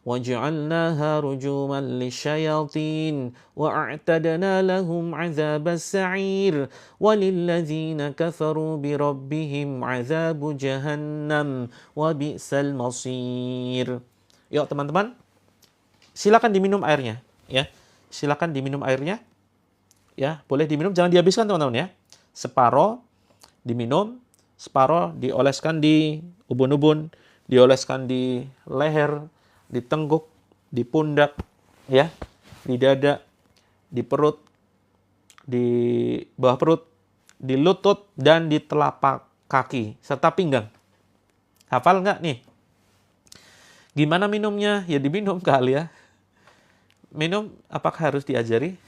وجعلناها رجوما للشياطين وأعتدنا لهم عذاب السعير وللذين كفروا بربهم عذاب جهنم وبئس المصير. Yuk teman-teman, silakan diminum airnya, ya. Silakan diminum airnya, ya. Boleh diminum, jangan dihabiskan teman-teman ya. Separoh diminum, separoh dioleskan di ubun-ubun, dioleskan di leher, di tengkuk, di pundak, ya, di dada, di perut, di bawah perut, di lutut dan di telapak kaki serta pinggang. Hafal nggak nih? Gimana minumnya? Ya diminum kali ya. Minum apakah harus diajari?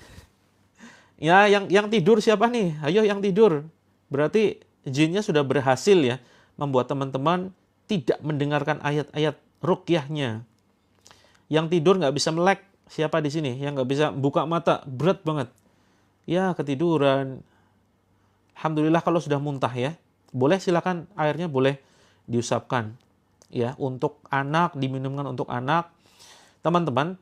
Ya yang tidur siapa nih? Ayo yang tidur. Berarti jinnya sudah berhasil ya membuat teman-teman tidak mendengarkan ayat-ayat ruqyahnya. Yang tidur nggak bisa melek, siapa di sini? Yang nggak bisa buka mata, berat banget. Ya ketiduran. Alhamdulillah kalau sudah muntah ya. Boleh silakan airnya boleh diusapkan. Ya, untuk anak, diminumkan untuk anak. Teman-teman,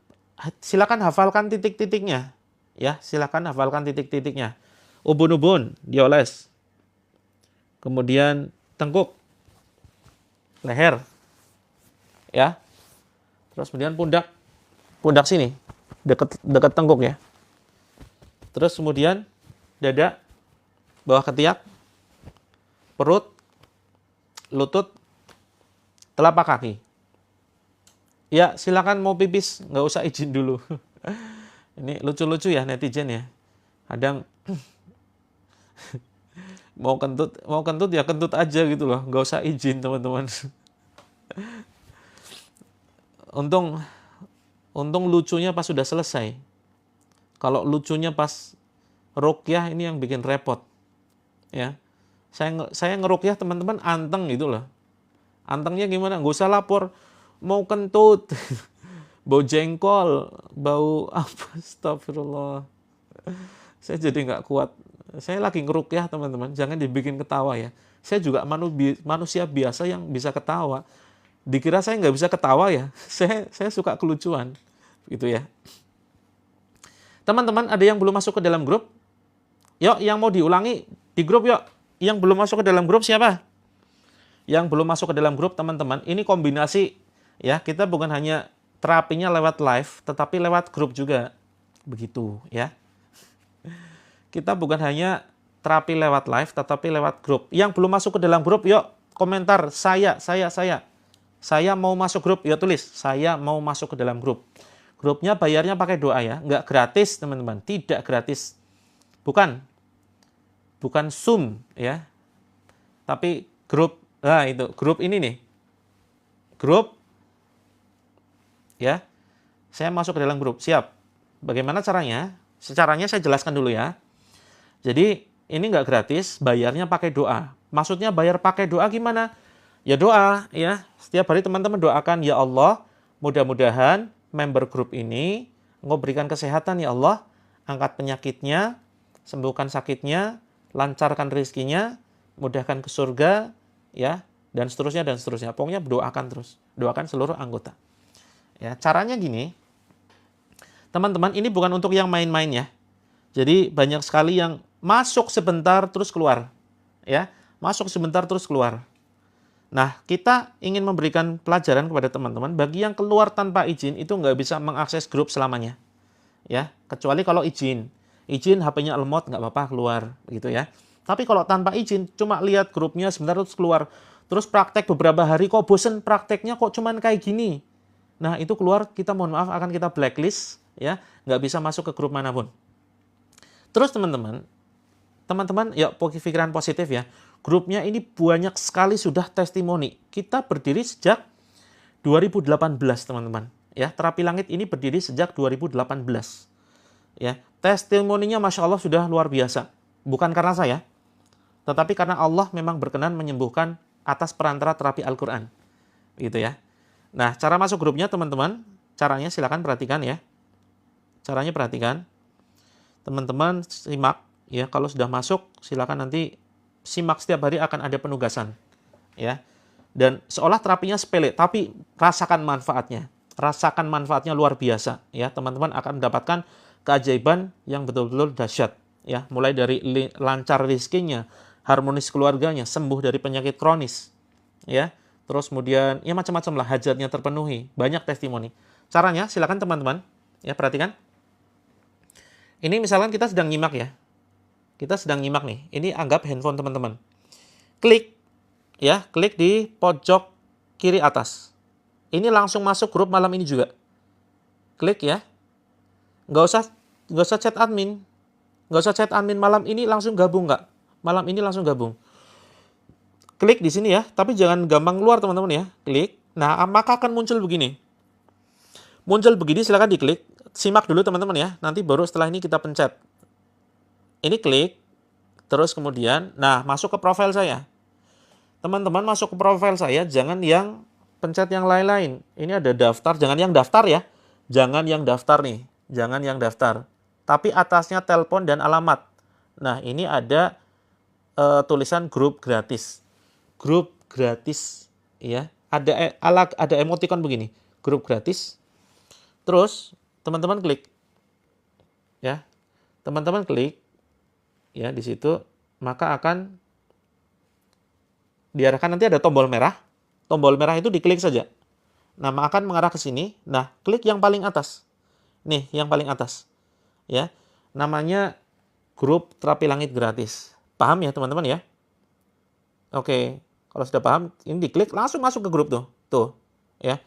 silakan hafalkan titik-titiknya. Ya, silakan hafalkan titik-titiknya. Ubun-ubun dioles. Kemudian tengkuk, leher. Ya. Terus kemudian pundak sini, dekat tengkuk ya. Terus kemudian dada, bawah ketiak, perut, lutut, telapak kaki. Ya, silakan mau pipis, nggak usah izin dulu. Ini lucu-lucu ya netizen ya. Kadang mau kentut ya kentut aja gitu loh, nggak usah izin teman-teman. Untung lucunya pas sudah selesai. Kalau lucunya pas ruqyah ini yang bikin repot. Ya. Saya ngeruqyah teman-teman anteng gitu loh. Antengnya gimana? Nggak usah lapor, mau kentut, bau jengkol, bau apa, astagfirullah. Saya jadi nggak kuat. Saya lagi ngeruqyah teman-teman, jangan dibikin ketawa ya. Saya juga manusia biasa yang bisa ketawa. Dikira saya nggak bisa ketawa ya, saya suka kelucuan, gitu ya. Teman-teman, ada yang belum masuk ke dalam grup? Yuk, yang mau diulangi di grup yuk. Yang belum masuk ke dalam grup siapa? Yang belum masuk ke dalam grup teman-teman, ini kombinasi ya, kita bukan hanya terapinya lewat live, tetapi lewat grup juga. Begitu ya. Kita bukan hanya terapi lewat live, tetapi lewat grup. Yang belum masuk ke dalam grup, yuk komentar, saya mau masuk grup, ya tulis, saya mau masuk ke dalam grup. Grupnya bayarnya pakai doa ya, nggak gratis teman-teman, tidak gratis. Bukan Zoom ya, tapi grup. Nah itu, grup ini nih. Grup. Ya. Saya masuk ke dalam grup. Siap. Bagaimana caranya? Caranya saya jelaskan dulu ya. Jadi, ini nggak gratis, bayarnya pakai doa. Maksudnya bayar pakai doa gimana? Ya doa, ya. Setiap hari teman-teman doakan, ya Allah, mudah-mudahan member grup ini engkau berikan kesehatan ya Allah, angkat penyakitnya, sembuhkan sakitnya, lancarkan rezekinya, mudahkan ke surga, ya, dan seterusnya. Pokoknya doakan terus, doakan seluruh anggota. Ya, caranya gini, teman-teman, ini bukan untuk yang main-main ya. Jadi banyak sekali yang masuk sebentar terus keluar, ya, masuk sebentar terus keluar. Nah, kita ingin memberikan pelajaran kepada teman-teman, bagi yang keluar tanpa izin itu nggak bisa mengakses grup selamanya, ya, kecuali kalau izin HP-nya lemot nggak apa-apa keluar, gitu ya. Tapi kalau tanpa izin, cuma lihat grupnya sebentar terus keluar. Terus praktek beberapa hari, kok bosen prakteknya kok cuman kayak gini. Nah itu keluar, kita mohon maaf akan kita blacklist, ya, nggak bisa masuk ke grup manapun. Terus teman-teman ya pikiran positif ya. Grupnya ini banyak sekali sudah testimoni. Kita berdiri sejak 2018 teman-teman. Ya, Terapi Langit ini berdiri sejak 2018. Ya, testimoninya Masya Allah sudah luar biasa. Bukan karena saya, tetapi karena Allah memang berkenan menyembuhkan atas perantara terapi Al-Quran. Gitu ya. Nah, cara masuk grupnya teman-teman, caranya silakan perhatikan ya. Caranya perhatikan. Teman-teman simak ya, kalau sudah masuk silakan nanti simak, setiap hari akan ada penugasan. Ya. Dan seolah terapinya sepele, tapi rasakan manfaatnya. Rasakan manfaatnya luar biasa ya. Teman-teman akan mendapatkan keajaiban yang betul-betul dahsyat ya, mulai dari lancar rezekinya, harmonis keluarganya, sembuh dari penyakit kronis ya. Terus kemudian ya macam-macam lah, hajatnya terpenuhi, banyak testimoni. Caranya silakan teman-teman ya, perhatikan. Ini misalkan kita sedang nyimak ya. Kita sedang nyimak nih. Ini anggap handphone teman-teman. Klik ya, klik di pojok kiri atas. Ini langsung masuk grup malam ini juga. Klik ya. Nggak usah chat admin. Nggak usah chat admin malam ini, langsung gabung nggak? Malam ini langsung gabung. Klik di sini ya, tapi jangan gampang keluar teman-teman ya. Klik. Nah, maka akan muncul begini. Muncul begini, silakan diklik. Simak dulu teman-teman ya. Nanti baru setelah ini kita pencet. Ini klik. Terus kemudian, nah masuk ke profil saya. Teman-teman masuk ke profil saya, jangan yang pencet yang lain-lain. Ini ada daftar, jangan yang daftar ya. Jangan yang daftar nih. Jangan yang daftar. Tapi atasnya telepon dan alamat. Nah, ini ada tulisan grup gratis. Grup gratis ya. Ada emoticon begini. Grup gratis. Terus teman-teman klik. Ya. Teman-teman klik ya di situ, maka akan diarahkan, nanti ada tombol merah. Tombol merah itu diklik saja. Nah, akan mengarah ke sini. Nah, klik yang paling atas. Nih, yang paling atas. Ya. Namanya grup Terapi Langit gratis. Paham ya, teman-teman ya? Oke. Kalau sudah paham, ini diklik langsung masuk ke grup tuh. Tuh, ya.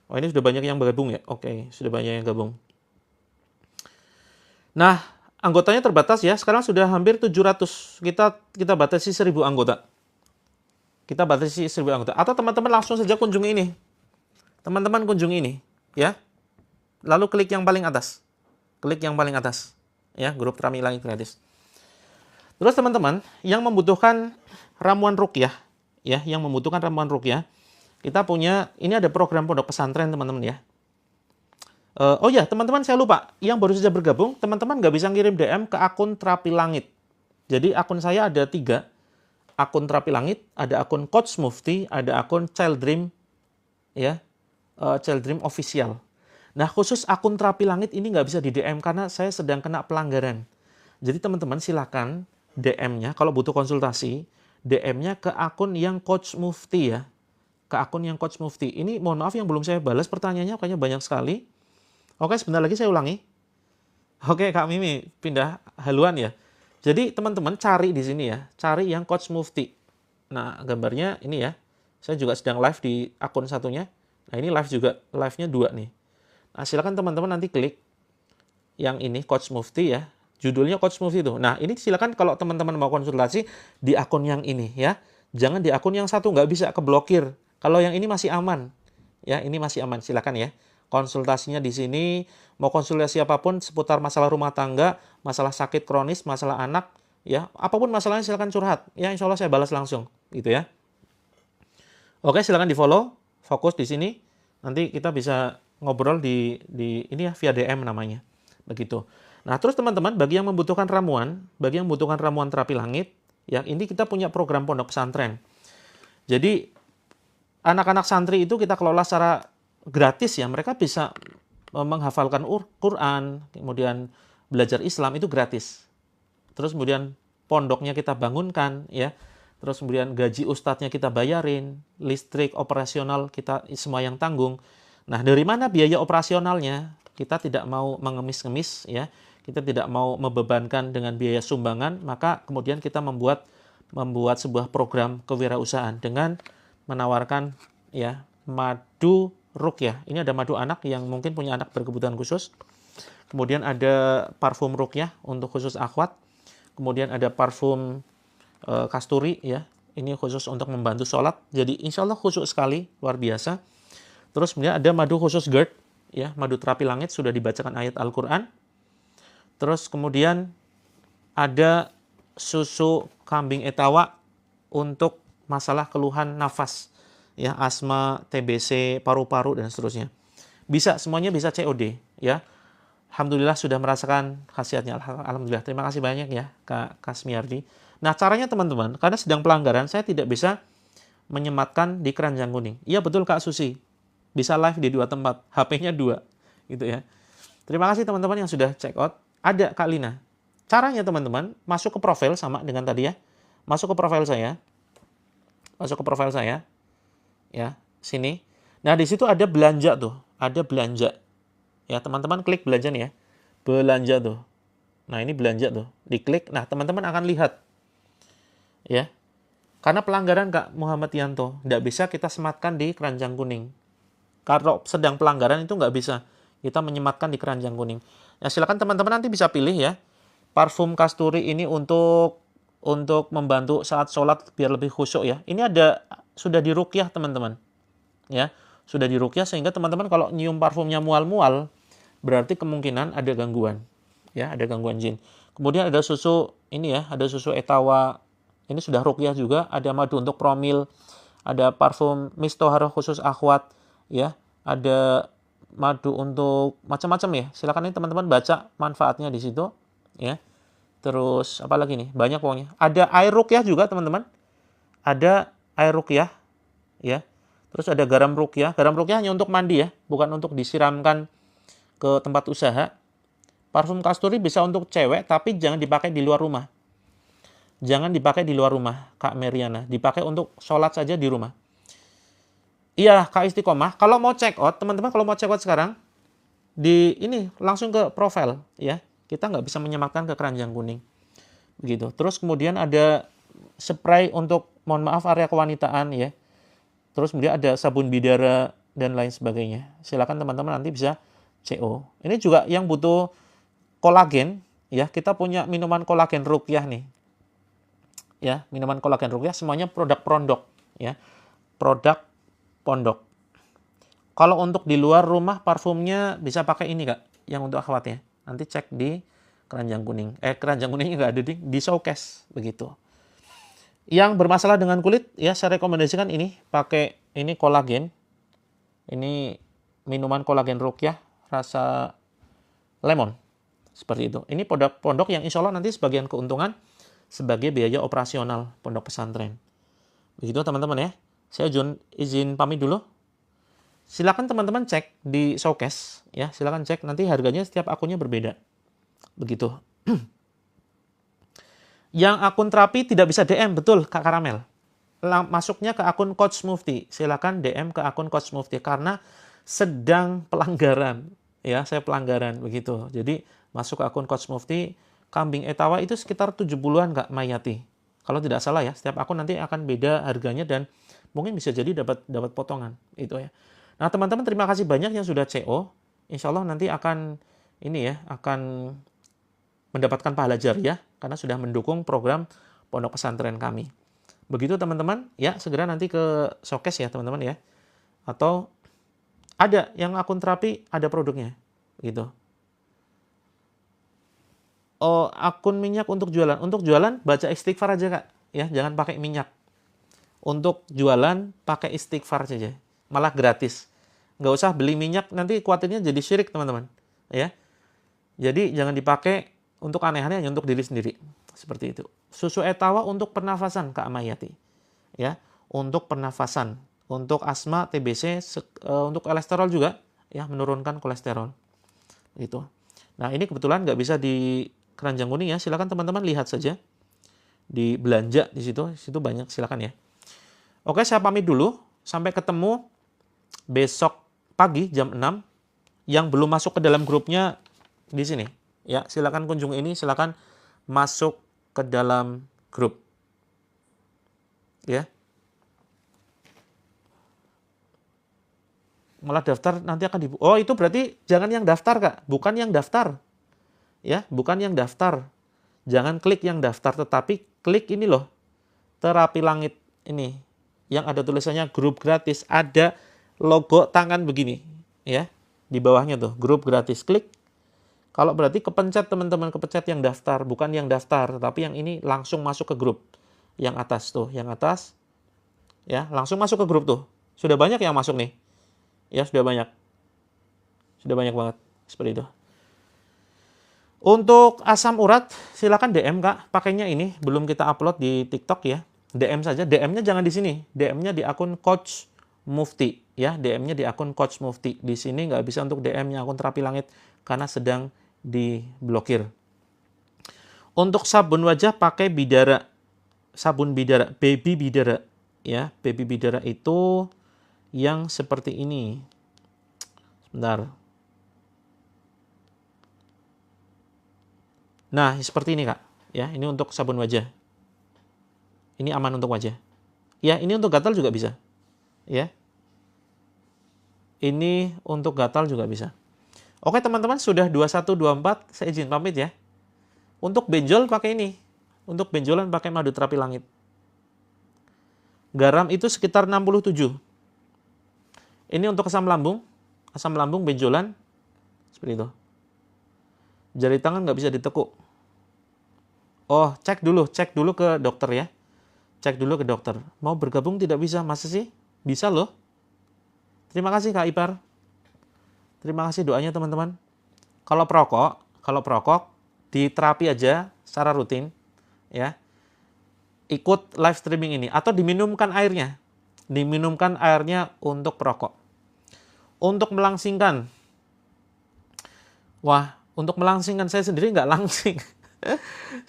Oh, ini sudah banyak yang bergabung ya. Oke, sudah banyak yang gabung. Nah, anggotanya terbatas ya. Sekarang sudah hampir 700. Kita batasi 1000 anggota. Kita batasi 1000 anggota. Atau teman-teman langsung saja kunjungi ini. Teman-teman kunjungi ini, ya. Lalu klik yang paling atas. Klik yang paling atas. Ya, grup Terapi Langit gratis. Terus teman-teman, yang membutuhkan ramuan ruqyah, ya, yang membutuhkan ramuan ruqyah, kita punya, ini ada program pondok pesantren teman-teman ya. Oh ya, teman-teman saya lupa, yang baru saja bergabung, teman-teman nggak bisa ngirim DM ke akun Terapi Langit. Jadi akun saya ada 3. Akun Terapi Langit, ada akun Coach Mufti, ada akun Child Dream, ya, Child Dream Official. Nah, khusus akun Terapi Langit ini nggak bisa di DM karena saya sedang kena pelanggaran. Jadi teman-teman silakan DM-nya, kalau butuh konsultasi, DM-nya ke akun yang Coach Mufti ya. Ke akun yang Coach Mufti. Ini mohon maaf yang belum saya balas pertanyaannya, kayaknya banyak sekali. Oke, sebentar lagi saya ulangi. Oke, Kak Mimi, pindah haluan ya. Jadi teman-teman cari di sini ya, cari yang Coach Mufti. Nah, gambarnya ini ya. Saya juga sedang live di akun satunya. Nah, ini live juga, live-nya 2 nih. Nah, silakan teman-teman nanti klik yang ini Coach Mufti ya. Judulnya Coach Mufti itu. Nah, ini silakan kalau teman-teman mau konsultasi di akun yang ini ya. Jangan di akun yang satu, nggak bisa keblokir. Kalau yang ini masih aman. Ya, ini masih aman. Silakan ya. Konsultasinya di sini, mau konsultasi apapun seputar masalah rumah tangga, masalah sakit kronis, masalah anak, ya, apapun masalahnya silakan curhat. Ya, insya Allah saya balas langsung, gitu ya. Oke, silakan di-follow, fokus di sini. Nanti kita bisa ngobrol di ini ya, via DM namanya. Begitu. Nah, terus teman-teman, bagi yang membutuhkan ramuan, Terapi Langit, ya, ini kita punya program pondok pesantren. Jadi anak-anak santri itu kita kelola secara gratis ya, mereka bisa menghafalkan Quran, kemudian belajar Islam itu gratis. Terus kemudian pondoknya kita bangunkan ya. Terus kemudian gaji ustadznya kita bayarin, listrik, operasional kita semua yang tanggung. Nah, dari mana biaya operasionalnya? Kita tidak mau mengemis-ngemis ya. Kita tidak mau membebankan dengan biaya sumbangan, maka kemudian kita membuat sebuah program kewirausahaan dengan menawarkan ya madu ruqyah. Ini ada madu anak yang mungkin punya anak berkebutuhan khusus. Kemudian ada parfum ruqyah untuk khusus akhwat. Kemudian ada parfum kasturi ya. Ini khusus untuk membantu sholat. Jadi insya Allah khusyuk sekali, luar biasa. Terus kemudian ada madu khusus GERD, ya, madu terapi langit sudah dibacakan ayat Al-Quran. Terus kemudian ada susu kambing etawa untuk masalah keluhan nafas, ya, asma, TBC, paru-paru dan seterusnya. Bisa, semuanya bisa COD, ya. Alhamdulillah sudah merasakan khasiatnya. Alhamdulillah. Terima kasih banyak ya Kak Kasmiardi. Nah, caranya teman-teman, karena sedang pelanggaran, saya tidak bisa menyematkan di keranjang kuning. Iya betul Kak Susi. Bisa live di 2 tempat. HP-nya 2. Gitu ya. Terima kasih teman-teman yang sudah check out. Ada Kak Lina. Caranya teman-teman, masuk ke profil sama dengan tadi ya. Masuk ke profil saya. Masuk ke profil saya. Ya, sini. Nah, di situ ada belanja tuh. Ada belanja. Ya, teman-teman klik belanja nih ya. Belanja tuh. Nah, ini belanja tuh. Diklik. Nah, teman-teman akan lihat. Ya. Karena pelanggaran Kak Muhammad Yanto. Nggak bisa kita sematkan di keranjang kuning. Kalau sedang pelanggaran itu nggak bisa kita menyematkan di keranjang kuning. Ya, silakan teman-teman nanti bisa pilih ya. Parfum kasturi ini untuk membantu saat sholat biar lebih khusyuk ya. Ini ada sudah diruqyah teman-teman. Ya, sudah diruqyah sehingga teman-teman kalau nyium parfumnya mual-mual berarti kemungkinan ada gangguan. Ya, ada gangguan jin. Kemudian ada susu ini ya, ada susu etawa. Ini sudah ruqyah juga, ada madu untuk promil, ada parfum mistohar khusus akhwat, ya, ada madu untuk macam-macam ya. Silakan ini teman-teman baca manfaatnya di situ, ya. Terus apa lagi nih? Banyak pokoknya. Ada air ruqyah juga teman-teman. Ada air ruqyah, ya. Terus ada garam ruqyah. Garam ruqyah hanya untuk mandi ya, bukan untuk disiramkan ke tempat usaha. Parfum kasturi bisa untuk cewek, tapi jangan dipakai di luar rumah. Jangan dipakai di luar rumah, Kak Meriana. Dipakai untuk sholat saja di rumah. Iya, Kak Istiqomah. Kalau mau check out, teman-teman kalau mau check out sekarang, di ini langsung ke profile, ya. Kita nggak bisa menyematkan ke keranjang kuning. Begitu. Terus kemudian ada spray untuk, mohon maaf, area kewanitaan, ya. Terus kemudian ada sabun bidara dan lain sebagainya. Silakan teman-teman nanti bisa CO. Ini juga yang butuh kolagen, ya. Kita punya minuman kolagen ruqyah nih. Ya, minuman kolagen ruqyah semuanya produk pondok ya. Produk pondok. Kalau untuk di luar rumah parfumnya bisa pakai ini Kak, yang untuk akhwat ya. Nanti cek di keranjang kuning. Keranjang kuningnya nggak ada di showcase begitu. Yang bermasalah dengan kulit ya saya rekomendasikan ini, pakai ini kolagen. Ini minuman kolagen ruqyah rasa lemon. Seperti itu. Ini produk pondok yang insya Allah nanti sebagian keuntungan sebagai biaya operasional pondok pesantren. Begitu teman-teman ya. Saya izin pamit dulu. Silakan teman-teman cek di showcase ya. Silakan cek, nanti harganya setiap akunnya berbeda. Begitu. Yang akun terapi tidak bisa DM, betul Kak Karamel. Masuknya ke akun Coach Mufti. Silakan DM ke akun Coach Mufti karena sedang pelanggaran ya, saya pelanggaran begitu. Jadi masuk ke akun Coach Mufti. Kambing etawa itu sekitar 70-an Kak Mayati. Kalau tidak salah ya, setiap akun nanti akan beda harganya dan mungkin bisa jadi dapat potongan itu ya. Nah, teman-teman terima kasih banyak yang sudah CO. Insya Allah nanti akan akan mendapatkan pahala jariah karena sudah mendukung program pondok pesantren kami. Begitu teman-teman, ya segera nanti ke showcase ya teman-teman ya. Atau ada yang akun terapi ada produknya gitu. Oh, akun minyak untuk jualan. Untuk jualan baca istighfar aja Kak. Ya, jangan pakai minyak. Untuk jualan pakai istighfar saja. Malah gratis. Nggak usah beli minyak, nanti khawatirnya jadi syirik teman-teman. Ya. Jadi jangan dipakai untuk aneh-aneh, hanya untuk diri sendiri. Seperti itu. Susu etawa untuk pernafasan Kak Amayati. Ya, untuk pernafasan. Untuk asma, TBC, untuk kolesterol juga. Ya, menurunkan kolesterol. Gitu. Nah, ini kebetulan nggak bisa di keranjang kuning ya, silakan teman-teman lihat saja di belanja di situ banyak, silakan ya. Oke, saya pamit dulu, sampai ketemu besok pagi jam 6. Yang belum masuk ke dalam grupnya di sini ya, silakan kunjungi ini, silakan masuk ke dalam grup ya. malah daftar nanti akan dibuka. Oh, itu berarti jangan yang daftar, Kak. Bukan yang daftar. Ya, bukan yang daftar. Jangan klik yang daftar, tetapi klik ini loh. Terapi Langit ini. Yang ada tulisannya grup gratis. Ada logo tangan begini. Ya, di bawahnya tuh, grup gratis. Klik. Kalau berarti kepencet teman-teman, kepencet yang daftar. Bukan yang daftar, tapi yang ini langsung masuk ke grup. Yang atas tuh, yang atas. Ya, langsung masuk ke grup tuh. Sudah banyak yang masuk nih. Ya, sudah banyak. Sudah banyak banget. Seperti itu. Untuk asam urat, silakan DM, Kak. Pakainya ini, belum kita upload di TikTok ya. DM saja. DM-nya jangan di sini. DM-nya di akun Coach Mufti. Ya, DM-nya di akun Coach Mufti. Di sini nggak bisa untuk DM-nya akun Terapi Langit karena sedang diblokir. Untuk sabun wajah pakai Bidara. Sabun Bidara, Baby Bidara. Ya, Baby Bidara itu yang seperti ini. Sebentar. Nah, seperti ini, Kak. Ya, ini untuk sabun wajah. Ini aman untuk wajah. Ya, ini untuk gatal juga bisa. Ya. Ini untuk gatal juga bisa. Oke, teman-teman, sudah 2124, saya izin pamit ya. Untuk benjol pakai ini. Untuk benjolan pakai madu Terapi Langit. Garam itu sekitar 67. Ini untuk asam lambung benjolan seperti itu. Jari tangan nggak bisa ditekuk. Oh, cek dulu ke dokter ya. Cek dulu ke dokter. Mau bergabung tidak bisa, masa sih? Bisa loh. Terima kasih Kak Ipar. Terima kasih doanya teman-teman. Kalau perokok di terapi aja secara rutin ya. Ikut live streaming ini atau diminumkan airnya. Diminumkan airnya untuk perokok. Untuk melangsingkan. Wah, untuk melangsingkan saya sendiri nggak langsing.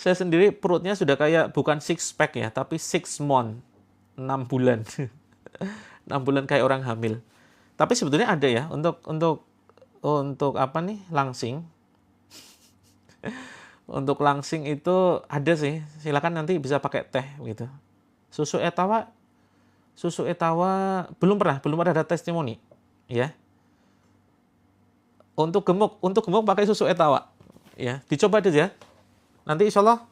Saya sendiri perutnya sudah kayak bukan six pack ya, tapi 6 month. 6 bulan. 6 bulan kayak orang hamil. Tapi sebetulnya ada ya untuk apa nih? Langsing. Untuk langsing itu ada sih. Silakan nanti bisa pakai teh gitu. Susu etawa belum ada testimoni ya. Untuk gemuk pakai susu etawa ya. Dicoba aja. Nanti insya Allah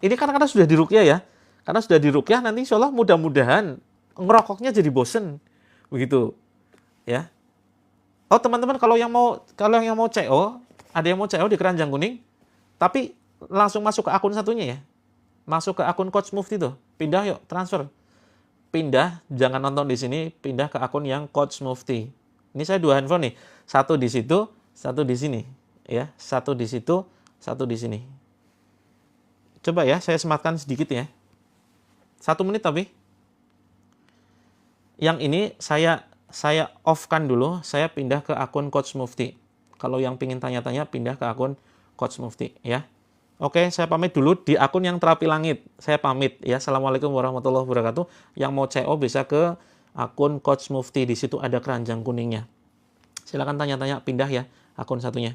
ini karena sudah diruqyah ya. Karena sudah diruqyah nanti insya Allah mudah-mudahan ngerokoknya jadi bosen begitu ya. Oh teman-teman kalau yang mau CO, ada yang mau CO di Keranjang Kuning, tapi langsung masuk ke akun satunya ya. Masuk ke akun Coach Mufti tuh. Pindah yuk, transfer. Pindah, jangan nonton di sini, pindah ke akun yang Coach Mufti. Ini saya 2 handphone nih. Satu di situ, satu di sini. Ya, satu di situ, satu di sini. Coba ya, saya sematkan sedikit ya. 1 menit tapi. Yang ini saya off-kan dulu, saya pindah ke akun Coach Mufti. Kalau yang pingin tanya-tanya, pindah ke akun Coach Mufti ya. Oke, saya pamit dulu di akun yang Terapi Langit. Saya pamit ya. Assalamualaikum warahmatullahi wabarakatuh. Yang mau CO bisa ke akun Coach Mufti. Di situ ada keranjang kuningnya. Silakan tanya-tanya, pindah ya akun satunya.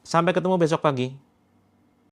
Sampai ketemu besok pagi.